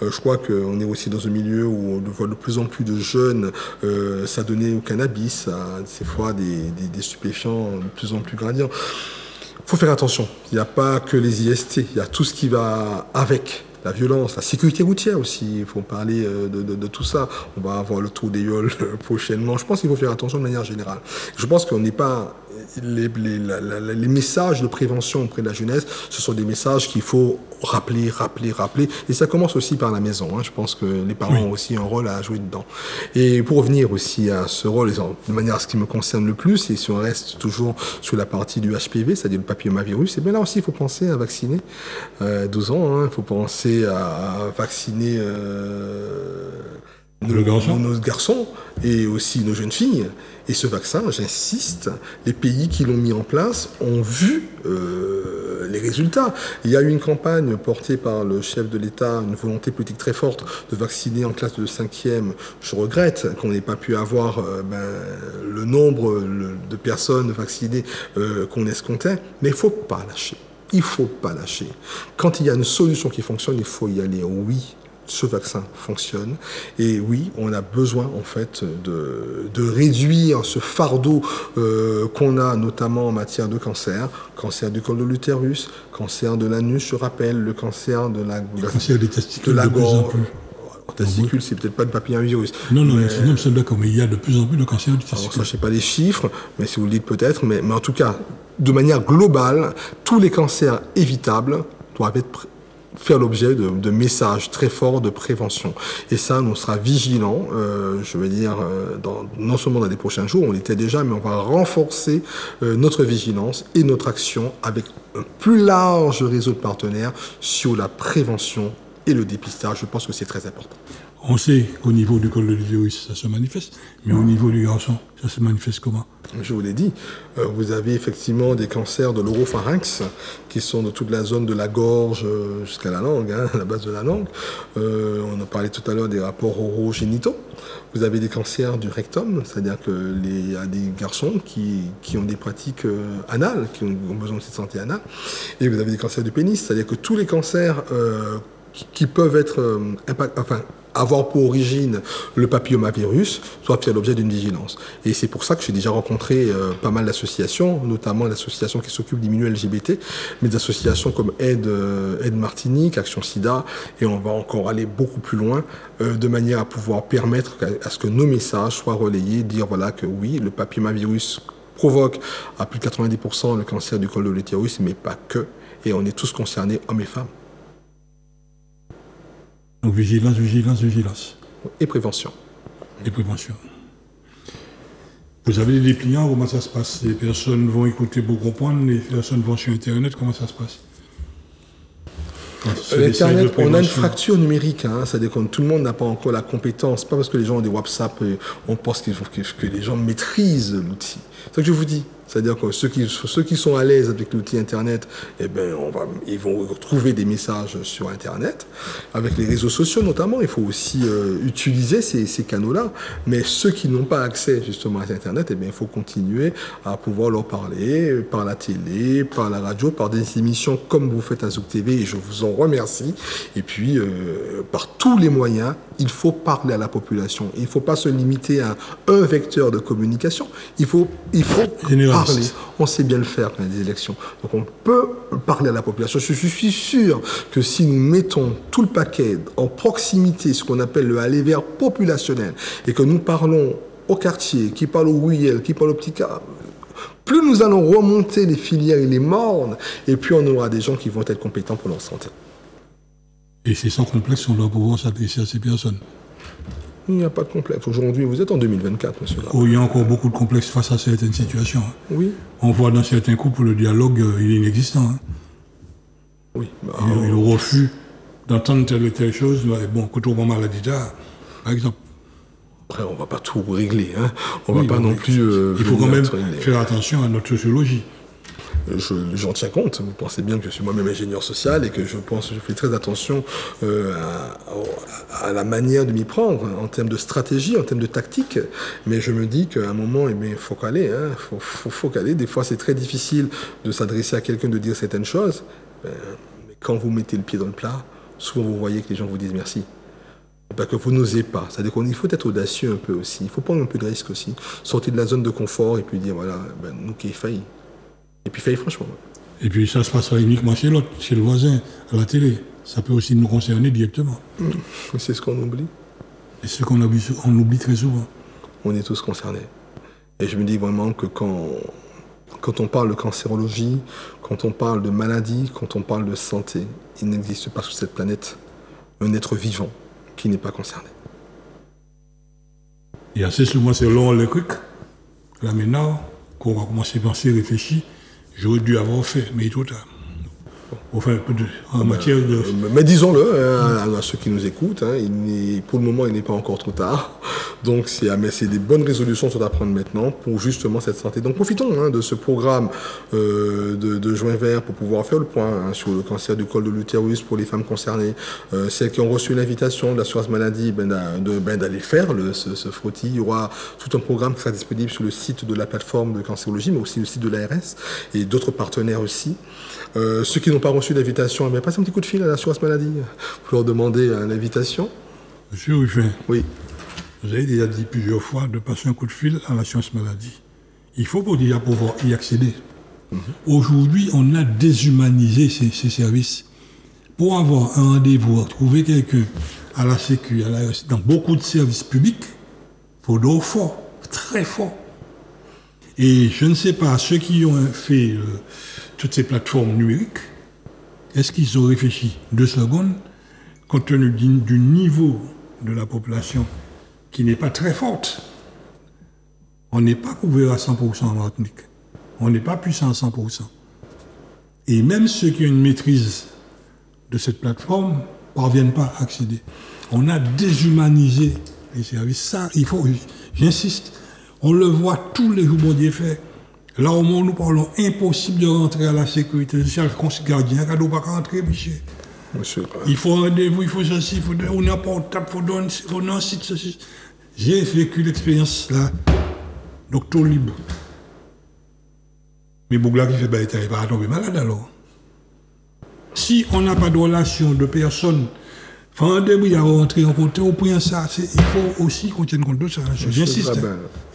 Je crois qu'on est aussi dans un milieu où on voit de plus en plus de jeunes s'adonner au cannabis, à ces fois des stupéfiants de plus en plus gradients. Il faut faire attention. Il n'y a pas que les IST, il y a tout ce qui va avec. La violence, la sécurité routière aussi, il faut parler de tout ça. On va avoir le tour des yoles prochainement. Je pense qu'il faut faire attention de manière générale. Je pense qu'on n'est pas... Les messages de prévention auprès de la jeunesse, ce sont des messages qu'il faut rappeler. Et ça commence aussi par la maison. Je pense que les parents ont aussi un rôle à jouer dedans. Et pour revenir aussi à ce rôle, de manière à ce qui me concerne le plus, et si on reste toujours sur la partie du HPV, c'est-à-dire le papillomavirus, et bien là aussi, il faut penser à vacciner 12 ans. Il faut penser à vacciner nos garçons et aussi nos jeunes filles. Et ce vaccin, j'insiste, les pays qui l'ont mis en place ont vu les résultats. Il y a eu une campagne portée par le chef de l'État, une volonté politique très forte de vacciner en classe de 5e. Je regrette qu'on n'ait pas pu avoir le nombre de personnes vaccinées qu'on escomptait, mais il ne faut pas lâcher. Il ne faut pas lâcher. Quand il y a une solution qui fonctionne, il faut y aller. Oui, ce vaccin fonctionne. Et oui, on a besoin en fait de réduire ce fardeau qu'on a notamment en matière de cancer du col de l'utérus, cancer de l'anus, je rappelle, le cancer de la cancer des testicules, de la gorge. Testicule, c'est peut-être pas de papillomavirus. Non, c'est d'accord, mais il y a de plus en plus de cancer du testicule. Alors ça, je sais pas les chiffres, mais si vous le dites peut-être, mais en tout cas, de manière globale, tous les cancers évitables doivent faire l'objet de messages très forts de prévention. Et ça, on sera vigilants, je veux dire, non seulement dans les prochains jours, on l'était déjà, mais on va renforcer notre vigilance et notre action avec un plus large réseau de partenaires sur la prévention et le dépistage. Je pense que c'est très important. On sait qu'au niveau du col de l'utérus, ça se manifeste, mais au niveau du garçon, ça se manifeste comment? Je vous l'ai dit, vous avez effectivement des cancers de l'oropharynx qui sont de toute la zone de la gorge jusqu'à la langue, à la base de la langue. On a parlé tout à l'heure des rapports orogénitaux. Vous avez des cancers du rectum, c'est-à-dire qu'il y a des garçons qui ont des pratiques anales, qui ont besoin de cette santé anale. Et vous avez des cancers du pénis, c'est-à-dire que tous les cancers qui peuvent être avoir pour origine le papillomavirus doivent faire l'objet d'une vigilance. Et c'est pour ça que j'ai déjà rencontré pas mal d'associations, notamment l'association qui s'occupe d'immuno LGBT, mais des associations comme Aide Martinique, Action Sida, et on va encore aller beaucoup plus loin de manière à pouvoir permettre à ce que nos messages soient relayés, dire voilà que oui, le papillomavirus provoque à plus de 90% le cancer du col de l'utérus, mais pas que, et on est tous concernés, hommes et femmes. Donc vigilance. Et prévention. Vous avez des dépliants, comment ça se passe? Les personnes vont écouter pour comprendre, les personnes vont sur Internet, comment ça se passe? Internet, on a une fracture numérique, c'est-à-dire que tout le monde n'a pas encore la compétence. Pas parce que les gens ont des WhatsApp, on pense que les gens maîtrisent l'outil. C'est ce que je vous dis. C'est-à-dire que ceux qui sont à l'aise avec l'outil Internet, ils vont trouver des messages sur Internet. Avec les réseaux sociaux notamment, il faut aussi utiliser ces canaux-là. Mais ceux qui n'ont pas accès justement à Internet, il faut continuer à pouvoir leur parler par la télé, par la radio, par des émissions comme vous faites à Zouk TV, et je vous en remercie. Et puis, par tous les moyens, il faut parler à la population. Il ne faut pas se limiter à un vecteur de communication. Il faut parler. On sait bien le faire quand il y a des élections. Donc on peut parler à la population. Je suis sûr que si nous mettons tout le paquet en proximité, ce qu'on appelle le aller vers populationnel, et que nous parlons au quartier, qui parle au Wuyel, qui parle au petit cas, plus nous allons remonter les filières et les mornes, et plus on aura des gens qui vont être compétents pour leur santé. Et c'est sans complexe qu'on doit pouvoir s'adresser à ces personnes. Il n'y a pas de complexe. Aujourd'hui, vous êtes en 2024, monsieur. Oh, il y a encore beaucoup de complexes face à certaines situations. Oui. On voit dans certains couples le dialogue, il est inexistant. Oui. Il refuse d'entendre telle ou telle chose. Bon, quand on voit maladie, par exemple. Après, on ne va pas tout régler. On ne va pas non plus... il faut quand même faire attention à notre sociologie. J'en tiens compte. Vous pensez bien que je suis moi-même ingénieur social et que je fais très attention à la manière de m'y prendre en termes de stratégie, en termes de tactique. Mais je me dis qu'à un moment, il faut caler. Faut caler. Des fois, c'est très difficile de s'adresser à quelqu'un, de dire certaines choses. Mais quand vous mettez le pied dans le plat, souvent vous voyez que les gens vous disent merci. Parce que vous n'osez pas. C'est-à-dire qu'il faut être audacieux un peu aussi. Il faut prendre un peu de risque aussi. Sortir de la zone de confort et puis dire voilà, nous qui failli. Et puis failli franchement. Et puis ça se passe pas uniquement chez l'autre, chez le voisin, à la télé. Ça peut aussi nous concerner directement. C'est ce qu'on oublie. Et ce qu'on oublie très souvent. On est tous concernés. Et je me dis vraiment que quand on parle de cancérologie, quand on parle de maladie, quand on parle de santé, il n'existe pas sur cette planète un être vivant qui n'est pas concerné. Et assez souvent, c'est long le truc. Là maintenant, qu'on va commencer à penser, réfléchir, j'aurais dû avoir fait, mais il est trop tard. Enfin, en matière de... Mais disons-le à ceux qui nous écoutent, hein, pour le moment, il n'est pas encore trop tard. Donc, c'est des bonnes résolutions sont à prendre maintenant pour justement cette santé. Donc, profitons de ce programme de Juin Vert pour pouvoir faire le point sur le cancer du col de l'utérus pour les femmes concernées. Celles qui ont reçu l'invitation de l'assurance maladie d'aller faire ce frottis. Il y aura tout un programme qui sera disponible sur le site de la plateforme de cancérologie, mais aussi le site de l'ARS et d'autres partenaires aussi. Ceux qui n'ont pas reçu d'invitation, passez un petit coup de fil à l'assurance maladie pour leur demander l'invitation. Monsieur Ruffin, oui. Vous avez déjà dit plusieurs fois de passer un coup de fil à l'assurance maladie. Il faut déjà pouvoir y accéder. Aujourd'hui, on a déshumanisé ces services. Pour avoir un rendez-vous, trouver quelqu'un à la Sécu, dans beaucoup de services publics, il faut d'eau fort, très fort. Et je ne sais pas, ceux qui ont fait toutes ces plateformes numériques, est-ce qu'ils ont réfléchi 2 secondes, compte tenu du niveau de la population qui n'est pas très forte? On n'est pas couvert à 100% en Martinique. On n'est pas puissant à 100%. Et même ceux qui ont une maîtrise de cette plateforme ne parviennent pas à accéder. On a déshumanisé les services. Ça, j'insiste, on le voit tous les jours, bon Dieu fait. Là, au moment où nous parlons, impossible de rentrer à la sécurité sociale, gardien, cadeau pas rentrer, monsieur. Il faut un rendez-vous, il faut ceci, il faut on est en portable, il faut un site, ceci. J'ai vécu l'expérience là, docteur libre. Mais Bougla qui fait il va tomber malade alors. Si on n'a pas de relation de personne, faut un début à rentrer en compte, au point ça, il faut aussi qu'on tienne compte de ça. J'insiste.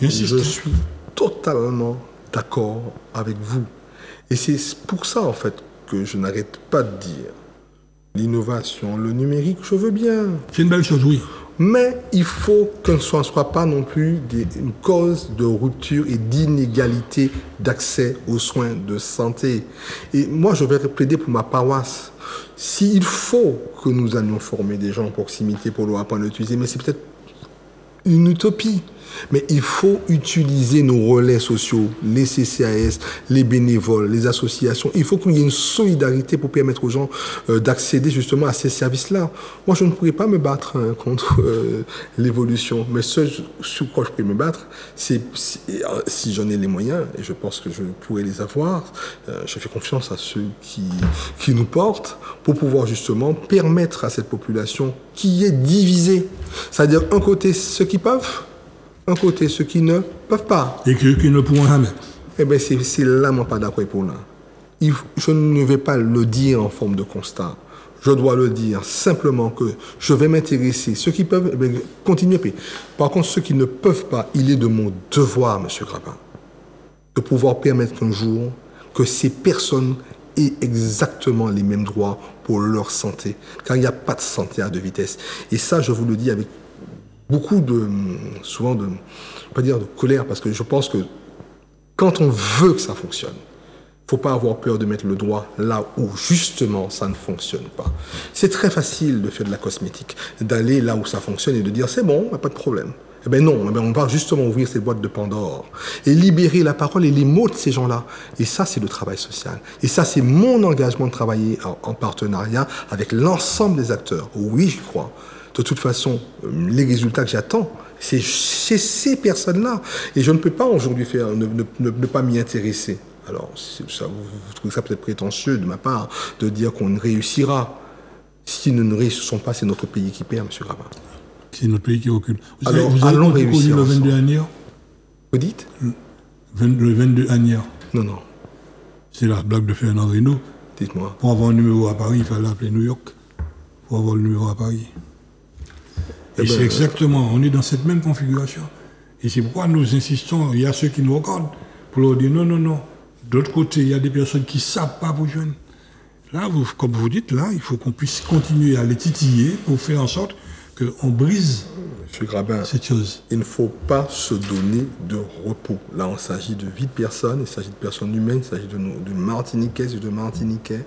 Je suis totalement d'accord avec vous. Et c'est pour ça, en fait, que je n'arrête pas de dire l'innovation, le numérique, je veux bien. C'est une belle chose, oui. Mais il faut que ce ne soit pas non plus une cause de rupture et d'inégalité d'accès aux soins de santé. Et moi, je vais plaider pour ma paroisse. S'il faut que nous allions former des gens en proximité pour leur apprendre à l'utiliser, mais c'est peut-être une utopie. Mais il faut utiliser nos relais sociaux, les CCAS, les bénévoles, les associations. Il faut qu'il y ait une solidarité pour permettre aux gens d'accéder justement à ces services-là. Moi, je ne pourrais pas me battre contre l'évolution. Mais ce sur quoi je pourrais me battre, c'est si j'en ai les moyens, et je pense que je pourrais les avoir, je fais confiance à ceux qui nous portent pour pouvoir justement permettre à cette population qui est divisée. C'est-à-dire, un côté, ceux qui peuvent, un côté, ceux qui ne peuvent pas. Et qui ne pourront jamais. Eh bien, c'est là, moi, pas d'accord pour là. Je ne vais pas le dire en forme de constat. Je dois le dire simplement que je vais m'intéresser. Ceux qui peuvent, eh bien, continuer. Par contre, ceux qui ne peuvent pas, il est de mon devoir, M. Grabin, de pouvoir permettre un jour que ces personnes aient exactement les mêmes droits pour leur santé. Car il n'y a pas de santé à deux vitesses. Et ça, je vous le dis avec beaucoup souvent pas dire de colère, parce que je pense que quand on veut que ça fonctionne, il ne faut pas avoir peur de mettre le doigt là où justement ça ne fonctionne pas. C'est très facile de faire de la cosmétique, d'aller là où ça fonctionne et de dire c'est bon, pas de problème. Eh bien non, on va justement ouvrir ces boîtes de Pandore et libérer la parole et les mots de ces gens-là. Et ça, c'est le travail social. Et ça, c'est mon engagement de travailler en partenariat avec l'ensemble des acteurs. Oui, j'y crois. De toute façon, les résultats que j'attends, c'est chez ces personnes-là. Et je ne peux pas aujourd'hui ne pas m'y intéresser. Alors, vous trouvez ça peut-être prétentieux de ma part de dire qu'on réussira. Si nous ne réussissons pas, c'est notre pays qui perd, M. Grabin. C'est notre pays qui recule. Alors, allons réussir. Le 22 Agnières. Vous dites le 22 Agnières. Non. C'est la blague de Fernand Reynaud. Dites-moi. Pour avoir un numéro à Paris, il fallait appeler New York. Pour avoir le numéro à Paris. Et c'est exactement, on est dans cette même configuration. Et c'est pourquoi nous insistons, il y a ceux qui nous regardent, pour leur dire non. D'autre côté, il y a des personnes qui ne savent pas vous joindre. Là, comme vous dites, là, il faut qu'on puisse continuer à les titiller pour faire en sorte qu'on brise Monsieur Grabin, cette chose. Il ne faut pas se donner de repos. Là, il s'agit de vie de personnes, il s'agit de personnes humaines, il s'agit de Martiniquaises et de Martiniquais.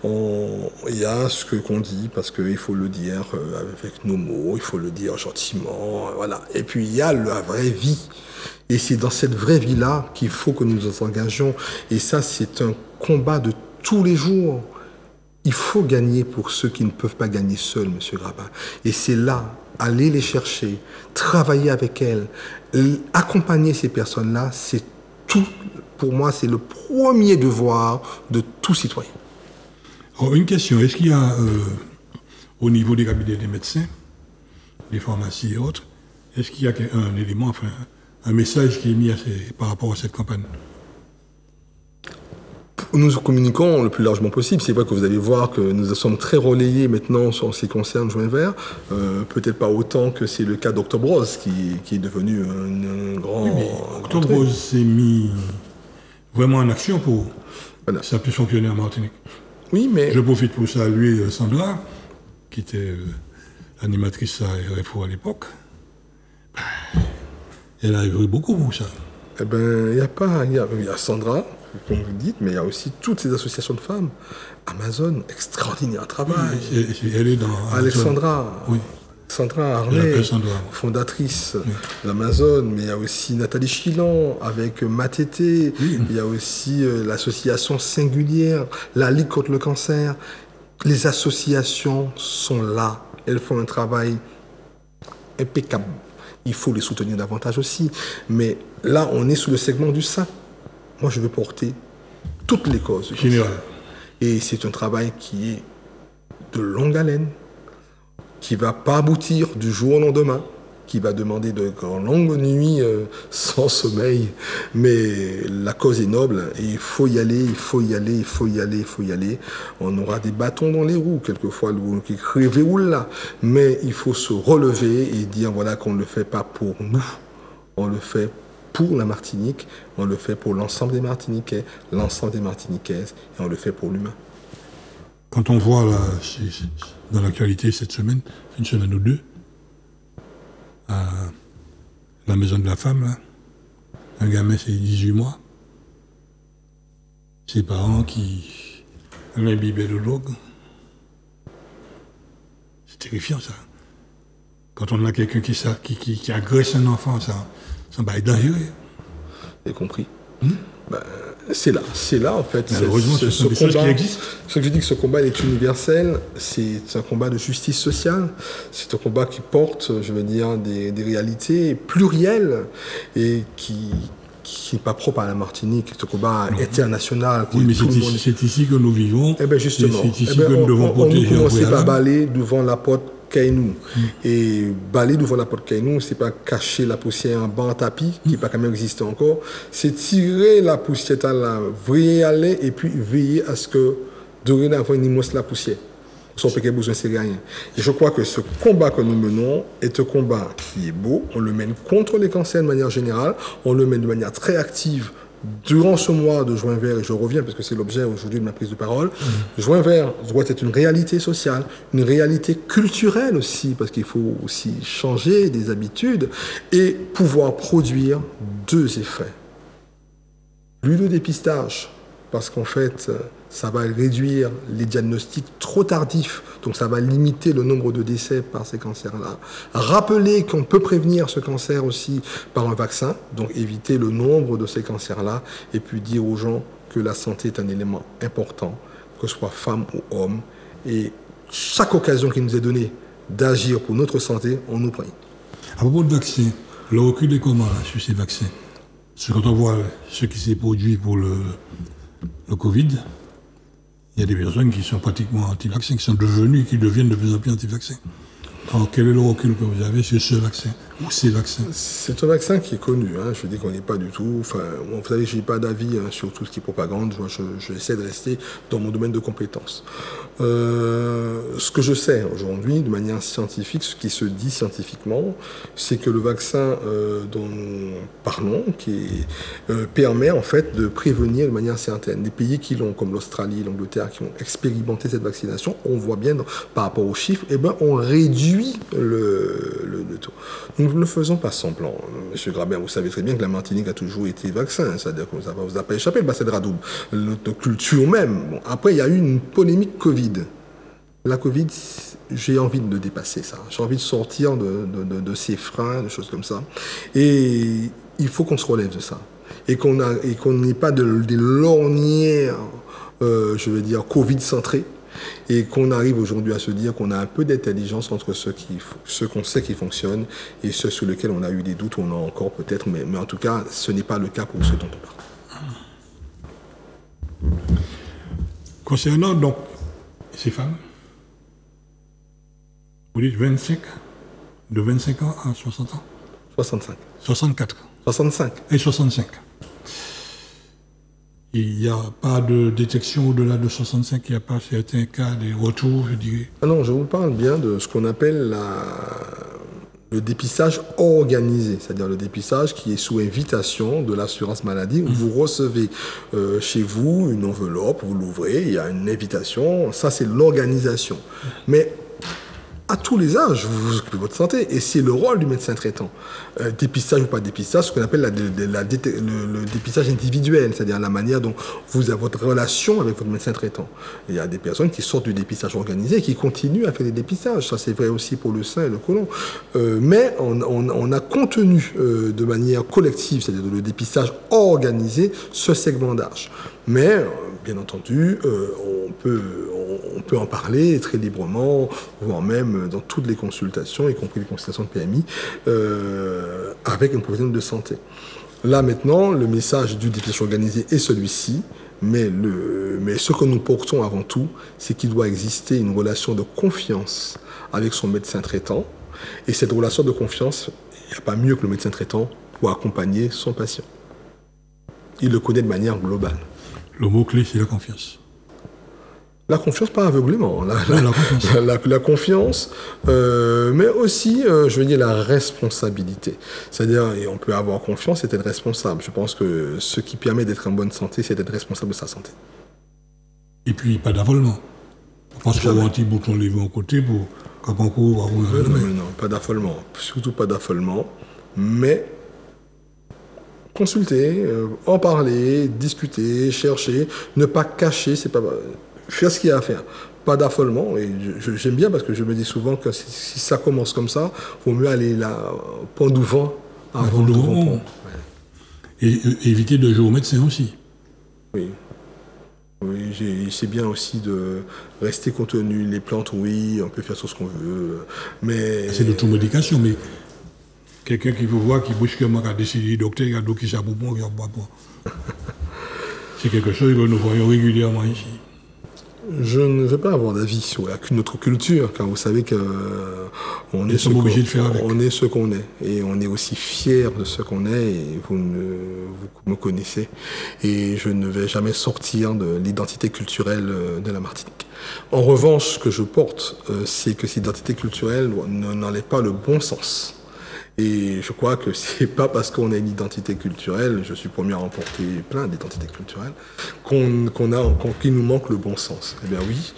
Il y a ce qu'on dit, parce qu'il faut le dire avec nos mots, il faut le dire gentiment, voilà. Et puis, il y a la vraie vie. Et c'est dans cette vraie vie-là qu'il faut que nous nous engagions. Et ça, c'est un combat de tous les jours. il faut gagner pour ceux qui ne peuvent pas gagner seuls, M. Grabin. Et c'est là, aller les chercher, travailler avec elles, accompagner ces personnes-là, c'est tout, pour moi, c'est le premier devoir de tout citoyen. Alors, une question, est-ce qu'il y a, au niveau des cabinets des médecins, des pharmacies et autres, est-ce qu'il y a un élément, enfin, un message qui est mis par rapport à cette campagne? Nous communiquons le plus largement possible. C'est vrai que vous allez voir que nous sommes très relayés maintenant sur ce qui concerne Juin Vert. Peut-être pas autant que c'est le cas d'Octobre Rose, qui est devenu un grand... Oui, Octobre Rose s'est mis vraiment en action pour voilà. Ça puisse fonctionner en Martinique. Oui, mais... Je profite pour saluer Sandra, qui était animatrice à RFO à l'époque. Elle a œuvré beaucoup pour ça. Eh bien, il y a Sandra, comme vous dites, mais il y a aussi toutes ces associations de femmes. Amazon, extraordinaire travail. Oui, elle est dans Alexandra. Oui. Sandra Arlet, fondatrice d'Amazon, mais il y a aussi Nathalie Chilan avec Matété, il y a aussi l'association Singulière, la Ligue contre le cancer. Les associations sont là, elles font un travail impeccable. Il faut les soutenir davantage aussi. Mais là, on est sous le segment du sein. Moi, je veux porter toutes les causes. Général. Et c'est un travail qui est de longue haleine, qui ne va pas aboutir du jour au lendemain, qui va demander de longues nuits sans sommeil. Mais la cause est noble et il faut y aller, il faut y aller, il faut y aller, il faut y aller. On aura des bâtons dans les roues, quelquefois, qui réveillent là. Mais il faut se relever et dire voilà qu'on ne le fait pas pour nous. On le fait pour la Martinique, on le fait pour l'ensemble des Martiniquais, l'ensemble des Martiniquaises, et on le fait pour l'humain. Quand on voit là, dans l'actualité cette semaine, une semaine ou deux, à la maison de la femme, là, un gamin c'est 18 mois, ses parents qui l'imbibaient de drogue. C'est terrifiant ça. Quand on a quelqu'un qui agresse un enfant, ça va être dangereux. J'ai compris. C'est là en fait. Malheureusement, ce sont des choses qui existent. Ce que je dis que ce combat est universel, c'est un combat de justice sociale, c'est un combat qui porte, je veux dire, des réalités plurielles et qui n'est pas propre à la Martinique, c'est un combat international. Oui, mais c'est ici que nous vivons. Eh bien justement, c'est ici que nous devons protéger. On commence par balayer devant la porte Kainou. Et balayer devant la porte Kainou, c'est pas cacher la poussière en bas en tapis, qui n'a pas quand même existé encore, c'est tirer la poussière à la vraie aller et puis veiller à ce que dorénavant il n'y ait la poussière. Son péché besoin, c'est rien. Et je crois que ce combat que nous menons est un combat qui est beau. On le mène contre les cancers de manière générale. On le mène de manière très active durant ce mois de Juin Vert, et je reviens parce que c'est l'objet aujourd'hui de ma prise de parole. Juin Vert doit être une réalité sociale, une réalité culturelle aussi, parce qu'il faut aussi changer des habitudes et pouvoir produire deux effets. Plus de dépistage, parce qu'en fait, ça va réduire les diagnostics trop tardifs, donc ça va limiter le nombre de décès par ces cancers-là. Rappeler qu'on peut prévenir ce cancer aussi par un vaccin, donc éviter le nombre de ces cancers-là, et puis dire aux gens que la santé est un élément important, que ce soit femme ou homme, et chaque occasion qui nous est donnée d'agir pour notre santé, on nous prie. À propos de vaccins, le recul est comment là, sur ces vaccins? Parce que quand on voit ce qui s'est produit pour le Covid, il y a des personnes qui sont pratiquement anti-vaccins, qui deviennent de plus en plus anti-vaccins. Alors, quel est le recul que vous avez sur ce vaccin ou ces vaccins? C'est un vaccin qui est connu. Je dis qu'on n'est pas du tout... Enfin, vous savez, je n'ai pas d'avis sur tout ce qui est propagande. J'essaie de rester dans mon domaine de compétences. Ce que je sais aujourd'hui, de manière scientifique, ce qui se dit scientifiquement, c'est que le vaccin dont nous parlons, permet en fait de prévenir de manière certaine. Les pays qui l'ont, comme l'Australie, l'Angleterre, qui ont expérimenté cette vaccination, on voit bien par rapport aux chiffres, on réduit le taux. Nous ne le faisons pas semblant. Monsieur Grabin, vous savez très bien que la Martinique a toujours été vaccin, c'est-à-dire que ça ne vous a pas échappé, le bassin de Radoub, notre culture même. Bon, après, il y a eu une polémique Covid. La Covid, j'ai envie de dépasser ça. J'ai envie de sortir de ces freins, de choses comme ça. Et il faut qu'on se relève de ça. Et qu'on n'ait pas des lorgnières, je veux dire, Covid-centrées. et qu'on arrive aujourd'hui à se dire qu'on a un peu d'intelligence entre ce qu'on sait qui fonctionne et ceux sur lesquels on a eu des doutes, ou on a encore peut-être, mais en tout cas, ce n'est pas le cas pour ceux dont on parle. Concernant donc ces femmes, vous dites 25, de 25 ans à 60 ans 65. 64 65. et 65. Il n'y a pas de détection au-delà de 65, il n'y a pas certains cas de retour, je dirais. Ah non, je vous parle bien de ce qu'on appelle le dépistage organisé, c'est-à-dire le dépistage qui est sous invitation de l'assurance maladie, où vous recevez chez vous une enveloppe, vous l'ouvrez, il y a une invitation, ça c'est l'organisation. Mais à tous les âges, vous vous occupez de votre santé, et c'est le rôle du médecin traitant. Dépistage ou pas dépistage, ce qu'on appelle le dépistage individuel, c'est-à-dire la manière dont vous avez votre relation avec votre médecin traitant. Il y a des personnes qui sortent du dépistage organisé et qui continuent à faire des dépistages. Ça, c'est vrai aussi pour le sein et le côlon. Mais on a contenu de manière collective, c'est-à-dire le dépistage organisé, ce segment d'âge. Mais, bien entendu, on peut en parler très librement, voire même dans toutes les consultations, y compris les consultations de PMI, avec un professionnel de santé. Là, maintenant, le message du dépistage organisé est celui-ci, mais ce que nous portons avant tout, c'est qu'il doit exister une relation de confiance avec son médecin traitant. Et cette relation de confiance, il n'y a pas mieux que le médecin traitant pour accompagner son patient. Il le connaît de manière globale. Le mot-clé, c'est la confiance. La confiance, pas aveuglément. La confiance, mais aussi, je veux dire, la responsabilité. C'est-à-dire, et on peut avoir confiance et être responsable. Je pense que ce qui permet d'être en bonne santé, c'est d'être responsable de sa santé. Et puis, pas d'affolement. Parce qu'on a un petit bouton levé en côté pour quand on court. Non, pas d'affolement. Surtout pas d'affolement. Mais consulter, en parler, discuter, chercher, ne pas cacher, c'est pas... Faire ce qu'il y a à faire. Pas d'affolement. Et j'aime bien parce que je me dis souvent que si ça commence comme ça, il vaut mieux aller là, pont du vent avant le grand pont. Et éviter de jouer au médecin aussi. Oui. C'est bien aussi de rester contenu. Les plantes, oui, on peut faire tout ce qu'on veut. Mais... C'est l'automédication, mais quelqu'un qui vous voit, qui brusquement a décidé, docteur, il y a d'autres qui savent bon, il y a pas bon. C'est quelque chose que nous voyons régulièrement ici. Je ne vais pas avoir d'avis sur notre culture, car vous savez qu'on est ce qu'on est. Et on est aussi fiers de ce qu'on est, et vous me connaissez. Et je ne vais jamais sortir de l'identité culturelle de la Martinique. En revanche, ce que je porte, c'est que cette identité culturelle n'enlève pas le bon sens. Et je crois que c'est pas parce qu'on a une identité culturelle, je suis premier à remporter plein d'identités culturelles, qu'il nous manque le bon sens. Eh bien oui,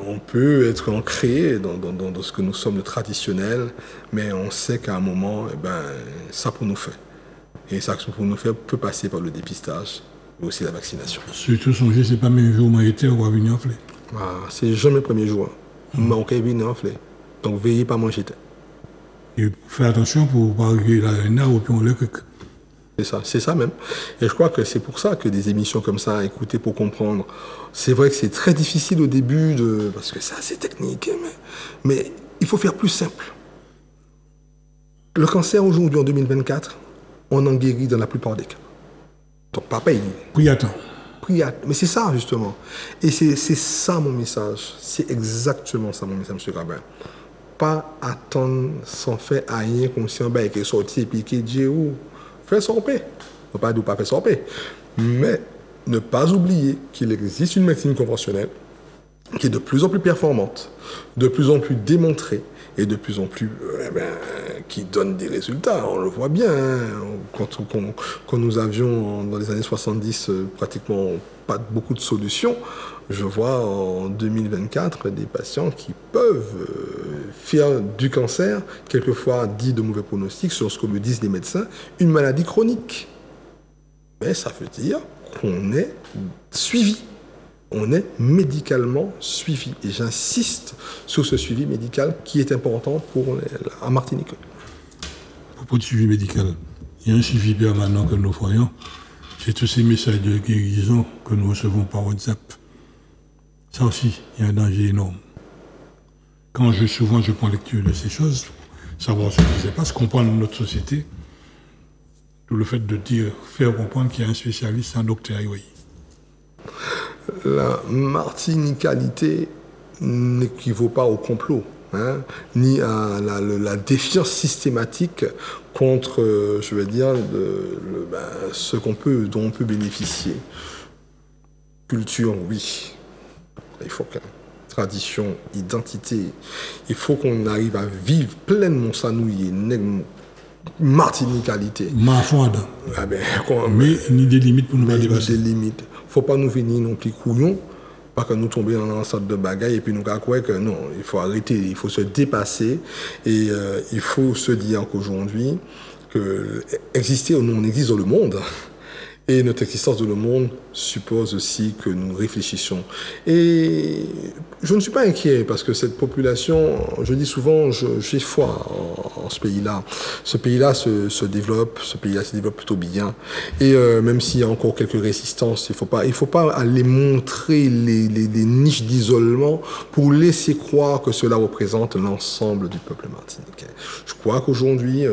on peut être ancré dans ce que nous sommes, le traditionnel, mais on sait qu'à un moment, ça pour nous faire. Et ça pour nous faire peut passer par le dépistage, mais aussi la vaccination. Surtout songer, c'est pas mes jours été on va venir en flé. C'est jamais le premier jour. On va venir en flé. Donc veillez pas manger. Et faire attention pour ne pas arriver là, ou puis on le clique. C'est ça même. Et je crois que c'est pour ça que des émissions comme ça, écouter pour comprendre, c'est vrai que c'est très difficile au début, parce que c'est assez technique, mais il faut faire plus simple. Le cancer aujourd'hui, en 2024, on en guérit dans la plupart des cas. Donc, pas payer. Puis attends. Mais c'est ça, justement. Et c'est ça mon message. C'est exactement ça mon message, M. Grabin. Pas attendre sans faire rien conscient qui est sorti et puis qui dit faire son paix. On ne pas dire pas faire son paix. Mais ne pas oublier qu'il existe une médecine conventionnelle qui est de plus en plus performante, de plus en plus démontrée et de plus en plus qui donne des résultats. On le voit bien. Quand nous avions dans les années 70 pratiquement pas beaucoup de solutions, je vois en 2024 des patients qui peuvent faire du cancer, quelquefois dit de mauvais pronostics, sur ce que me disent les médecins, une maladie chronique. Mais ça veut dire qu'on est suivi. On est médicalement suivi. Et j'insiste sur ce suivi médical qui est important en Martinique. À propos de suivi médical, il y a un suivi permanent que nous voyons. C'est tous ces messages de guérison que nous recevons par WhatsApp. Ça aussi, il y a un danger énorme. Quand souvent je prends lecture de ces choses, savoir ce qui se passe, comprendre notre société, tout le fait de dire, faire comprendre qu'il y a un spécialiste, un docteur, oui. La martinicalité n'équivaut pas au complot, hein, ni à la défiance systématique contre, je veux dire, ce dont on peut bénéficier. Culture, oui. Il faut que tradition, identité, il faut qu'on arrive à vivre pleinement ça, nous y est, martinicalité. Ma foi, Ah ben, mais ni des limites pour nous mais dépasser. des limites. Faut pas nous venir non plus couillons, pas que nous tomber dans un sorte de bagaille et puis nous croire que non, il faut arrêter, il faut se dépasser et il faut se dire qu'aujourd'hui, que exister ou non, on existe dans le monde. Et notre existence dans le monde suppose aussi que nous réfléchissions. Et je ne suis pas inquiet parce que cette population, je dis souvent, j'ai foi en ce pays-là. Ce pays-là se développe, ce pays-là se développe plutôt bien. Et même s'il y a encore quelques résistances, il faut pas aller montrer les niches d'isolement pour laisser croire que cela représente l'ensemble du peuple martiniquais. Je crois qu'aujourd'hui,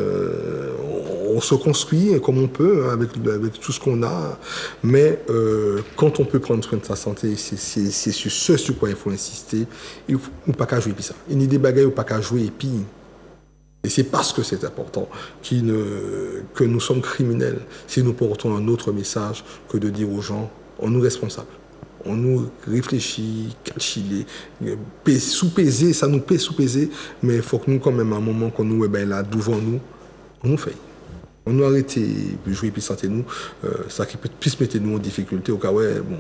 on se construit comme on peut, hein, avec tout ce qu'on a, mais quand on peut prendre soin de sa santé, c'est sur ce sur quoi il faut insister. Il ne faut pas qu'à jouer puis ça. Il n'y a des bagailles où pas qu'à jouer et puis. Et c'est parce que c'est important que nous sommes criminels si nous portons un autre message que de dire aux gens, on nous responsables. On nous réfléchit, calculer, sous-peser, ça nous peut sous-peser, mais il faut que nous, quand même, à un moment qu'on nous est là devant nous, on nous fait. On nous arrête de jouer et santé nous, ça qui peut plus mettre nous en difficulté au cas où, bon,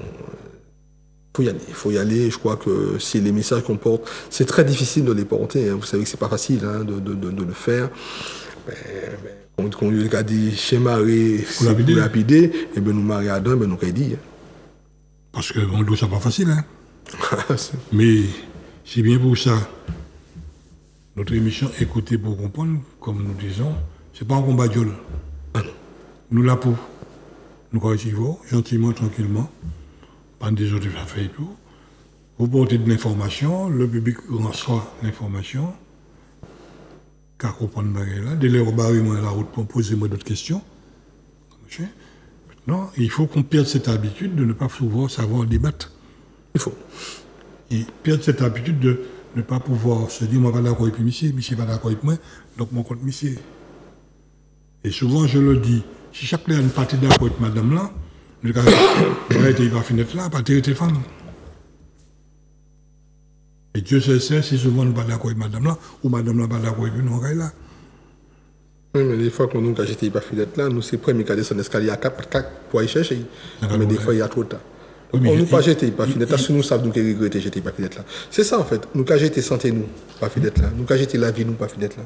il faut y aller. Je crois que si les messages qu'on porte, c'est très difficile de les porter. Hein. Vous savez que c'est pas facile hein, de le faire. Quand on regarde des schémas lapidés, et ben nous marier à d'un, ben nous qu'à dire. Parce qu'on doit ça pas facile, hein. Mais c'est bien pour ça. Notre émission Écouter pour comprendre, comme nous disons, c'est pas un combat de gueule. Nous là pour nous corriger gentiment, tranquillement, pas des autres affaires et tout. Vous portez de l'information, le public reçoit l'information, car comprendre là, dès lors barrez-moi la route pour poser-moi d'autres questions. Maintenant, il faut qu'on perde cette habitude de ne pas pouvoir savoir débattre. Il faut. Et perdre cette habitude de ne pas pouvoir se dire, moi, pas d'accord avec monsieur pas d'accord avec moi, donc mon compte monsieur. Et souvent, je le dis, si chaque personne partit d'accord avec madame là, le gars, il va finir là, pas tirer femme. Et Dieu sait si souvent nous pas d'accord avec madame là, ou madame là pas d'accord avec nous, on est là. Oui, mais des fois, quand nous, quand j'étais pas filette là, nous, c'est premier qui a descendu l'escalier à 4 pour aller chercher. Mais des fois, il y a trop de temps. Oui, on nous pas jeté pas filette là, si nous savons nous regretter j'étais pas filette là. C'est ça en fait. Nous quand j'étais santé nous pas filette là. Nous quand j'étais la vie nous pas filette là.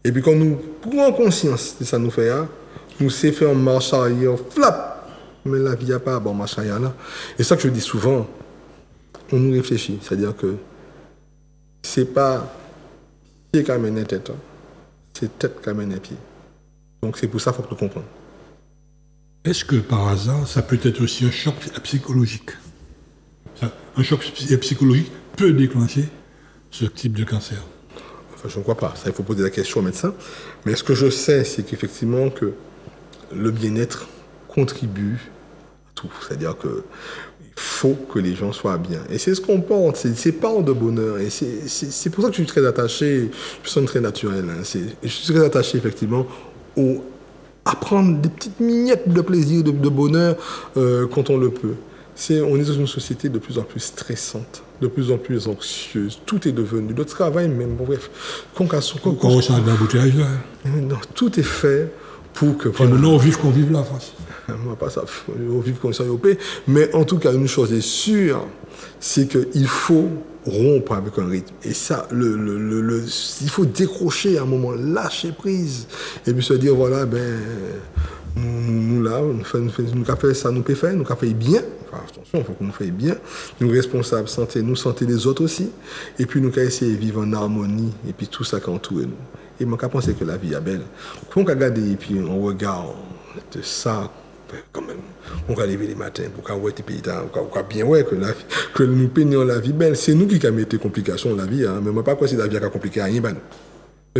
Et puis quand nous prenons conscience de ça nous fait là, nous c'est faire un marche arrière flap. Mais la vie a pas bon marche arrière là. Et ça que je dis souvent, on nous réfléchit, c'est-à-dire que c'est pas pied qui amène la tête, hein. C'est tête qui amène les pieds. Donc c'est pour ça qu'il faut que nous comprenions. Est-ce que par hasard, ça peut être aussi un choc psychologique? Un choc psychologique peut déclencher ce type de cancer? Enfin, je ne crois pas. Ça, il faut poser la question au médecin. Mais ce que je sais, c'est qu'effectivement, que le bien-être contribue à tout. C'est-à-dire qu'il faut que les gens soient bien. Et c'est ce qu'on porte. C'est part de bonheur. Et c'est pour ça que je suis très attaché. Je suis très naturel. Hein. Je suis très attaché, effectivement, à prendre des petites mignettes de plaisir, de bonheur quand on le peut. On est dans une société de plus en plus stressante, de plus en plus anxieuse. Tout est devenu, le travail même, bon, bref. Tout est fait pour que... Voilà. Maintenant, on vive qu'on vive la face. Moi, pas ça. On vive qu'on soit OP. Mais en tout cas, une chose est sûre, c'est qu'il faut rompre avec un rythme. Et ça, il faut décrocher à un moment, lâcher prise. Et puis se dire, voilà, nous là, nous fait ça, nous peut faire, nous fait bien. Enfin, attention, il faut qu'on nous fasse bien. Nous responsables, santé les autres aussi. Et puis nous essayer de vivre en harmonie. Et puis tout ça qui entoure nous. Et moi, je pense que la vie est belle. Quand on regarde et puis on regarde de ça, quand même. On va lever les matins pour qu'on voit tes pays, pour qu'on bien ouais que nous peignons la vie belle. C'est nous qui avons mis des complications dans la vie. Hein. Mais moi, pas quoi si la vie a compliqué rien. Ben.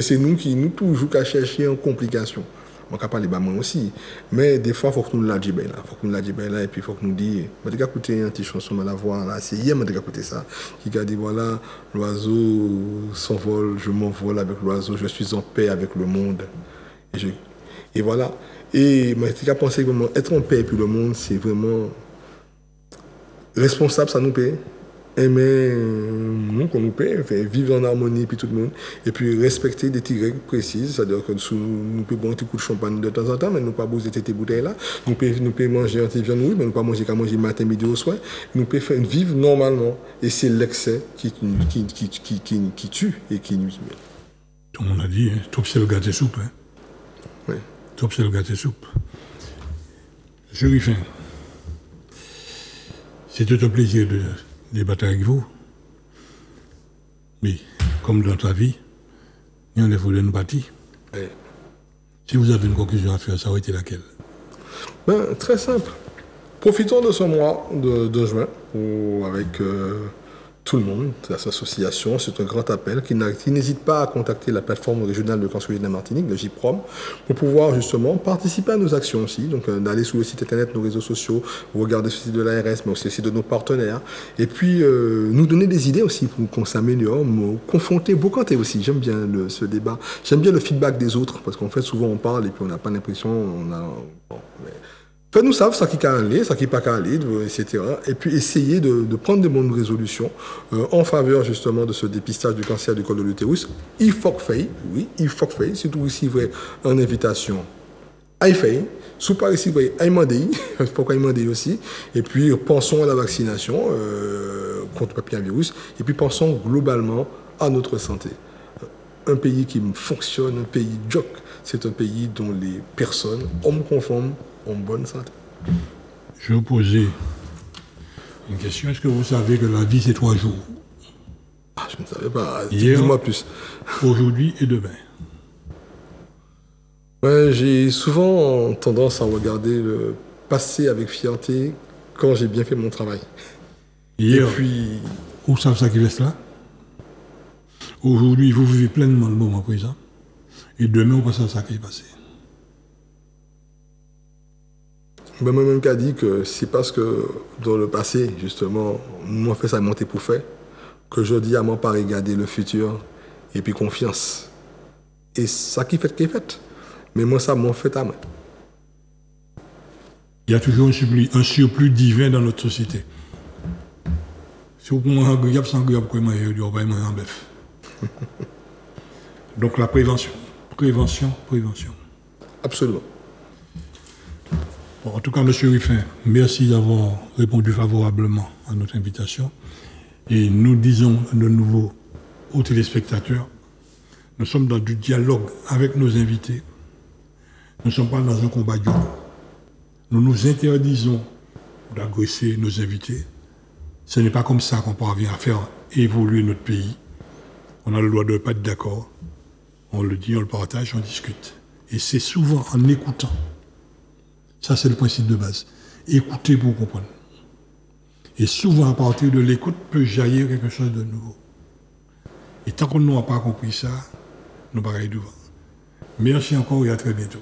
C'est nous qui nous toujours qu'à chercher en complication. On peut parler de moi aussi. Mais des fois, il faut que nous l'adions là. Il faut que nous l'adions là et puis il faut que nous disions. Je vais écouter une petite chanson à la voix là. C'est hier, je vais écouter ça. Qui a dit voilà, l'oiseau s'envole, je m'envole avec l'oiseau, je suis en paix avec le monde. Et voilà. Et je vais penser vraiment être en paix avec le monde, c'est vraiment responsable, ça nous paye. Aimer nous qu'on nous paye, vivre en harmonie puis tout le monde et puis respecter des petites règles précises, c'est-à-dire que nous pouvons boire un petit coup de champagne de temps en temps mais nous pas bouger ces bouteilles là, nous pouvons manger un petit viande oui mais nous pas manger qu'à manger matin midi au soir, nous pouvons vivre normalement et c'est l'excès qui tue et qui nuit. Tout le monde a dit hein, trop c'est le gâteau soupe hein. Oui. Trop c'est le gâteau soupe. Je lui fais. C'était un plaisir de débattre avec vous. Mais, comme dans ta vie, il y en a de nous bâtir. Oui. Si vous avez une conclusion à faire, ça aurait été laquelle? Ben, très simple. Profitons de ce mois de juin avec tout le monde, cette association. C'est un grand appel qui n'hésite pas à contacter la plateforme régionale de cancérologie de la Martinique, le JPROM, pour pouvoir justement participer à nos actions aussi. Donc d'aller sur le site internet, nos réseaux sociaux, regarder le site de l'ARS, mais aussi le site de nos partenaires. Et puis nous donner des idées aussi pour qu'on s'améliore, confronter, bocanter aussi. J'aime bien ce débat. J'aime bien le feedback des autres, parce qu'en fait souvent on parle et puis on n'a pas l'impression, faites-nous savoir ça qui a allé, ça qui pas qu'à aller, etc. Et puis essayez de prendre de bonnes résolutions en faveur justement de ce dépistage du cancer du col de l'utérus. Il faut que faire, oui, il faut que faire. Surtout ici, vrai, en invitation, à y faire. Sous par ici, vrai, à y demander, pourquoi y demander aussi. Et puis pensons à la vaccination contre le papillomavirus. Et puis pensons globalement à notre santé. Un pays qui fonctionne, un pays joc, c'est un pays dont les personnes, hommes conformes, en bonne santé. Je vais vous poser une question. Est-ce que vous savez que la vie, c'est 3 jours? Ah, je ne savais pas. Hier, dis-moi plus. Aujourd'hui et demain. Ouais, j'ai souvent tendance à regarder le passé avec fierté quand j'ai bien fait mon travail. Hier, et puis... où savent ça qui reste là? Aujourd'hui, vous vivez pleinement le moment présent. Et demain, on passe à ça qui est passé. Ben moi-même qui a dit que c'est parce que dans le passé, justement, moi fait ça monter pour faire, que je dis à moi pas regarder le futur et puis confiance. Et ça qui fait, mais moi ça m'en fait à moi. Il y a toujours un surplus divin dans notre société. Si vous mangez un grillab sans grillab, vous ne pouvez pas manger un bœuf. Donc la prévention. Absolument. Bon, en tout cas, M. Ruffin, merci d'avoir répondu favorablement à notre invitation. Et nous disons de nouveau aux téléspectateurs, nous sommes dans du dialogue avec nos invités. Nous ne sommes pas dans un combat dur. Nous nous interdisons d'agresser nos invités. Ce n'est pas comme ça qu'on parvient à faire évoluer notre pays. On a le droit de ne pas être d'accord. On le dit, on le partage, on discute. Et c'est souvent en écoutant. Ça, c'est le principe de base. Écouter pour comprendre. Et souvent, à partir de l'écoute, peut jaillir quelque chose de nouveau. Et tant qu'on n'a pas compris ça, nous ne pouvons pas aller devant. Merci encore et à très bientôt.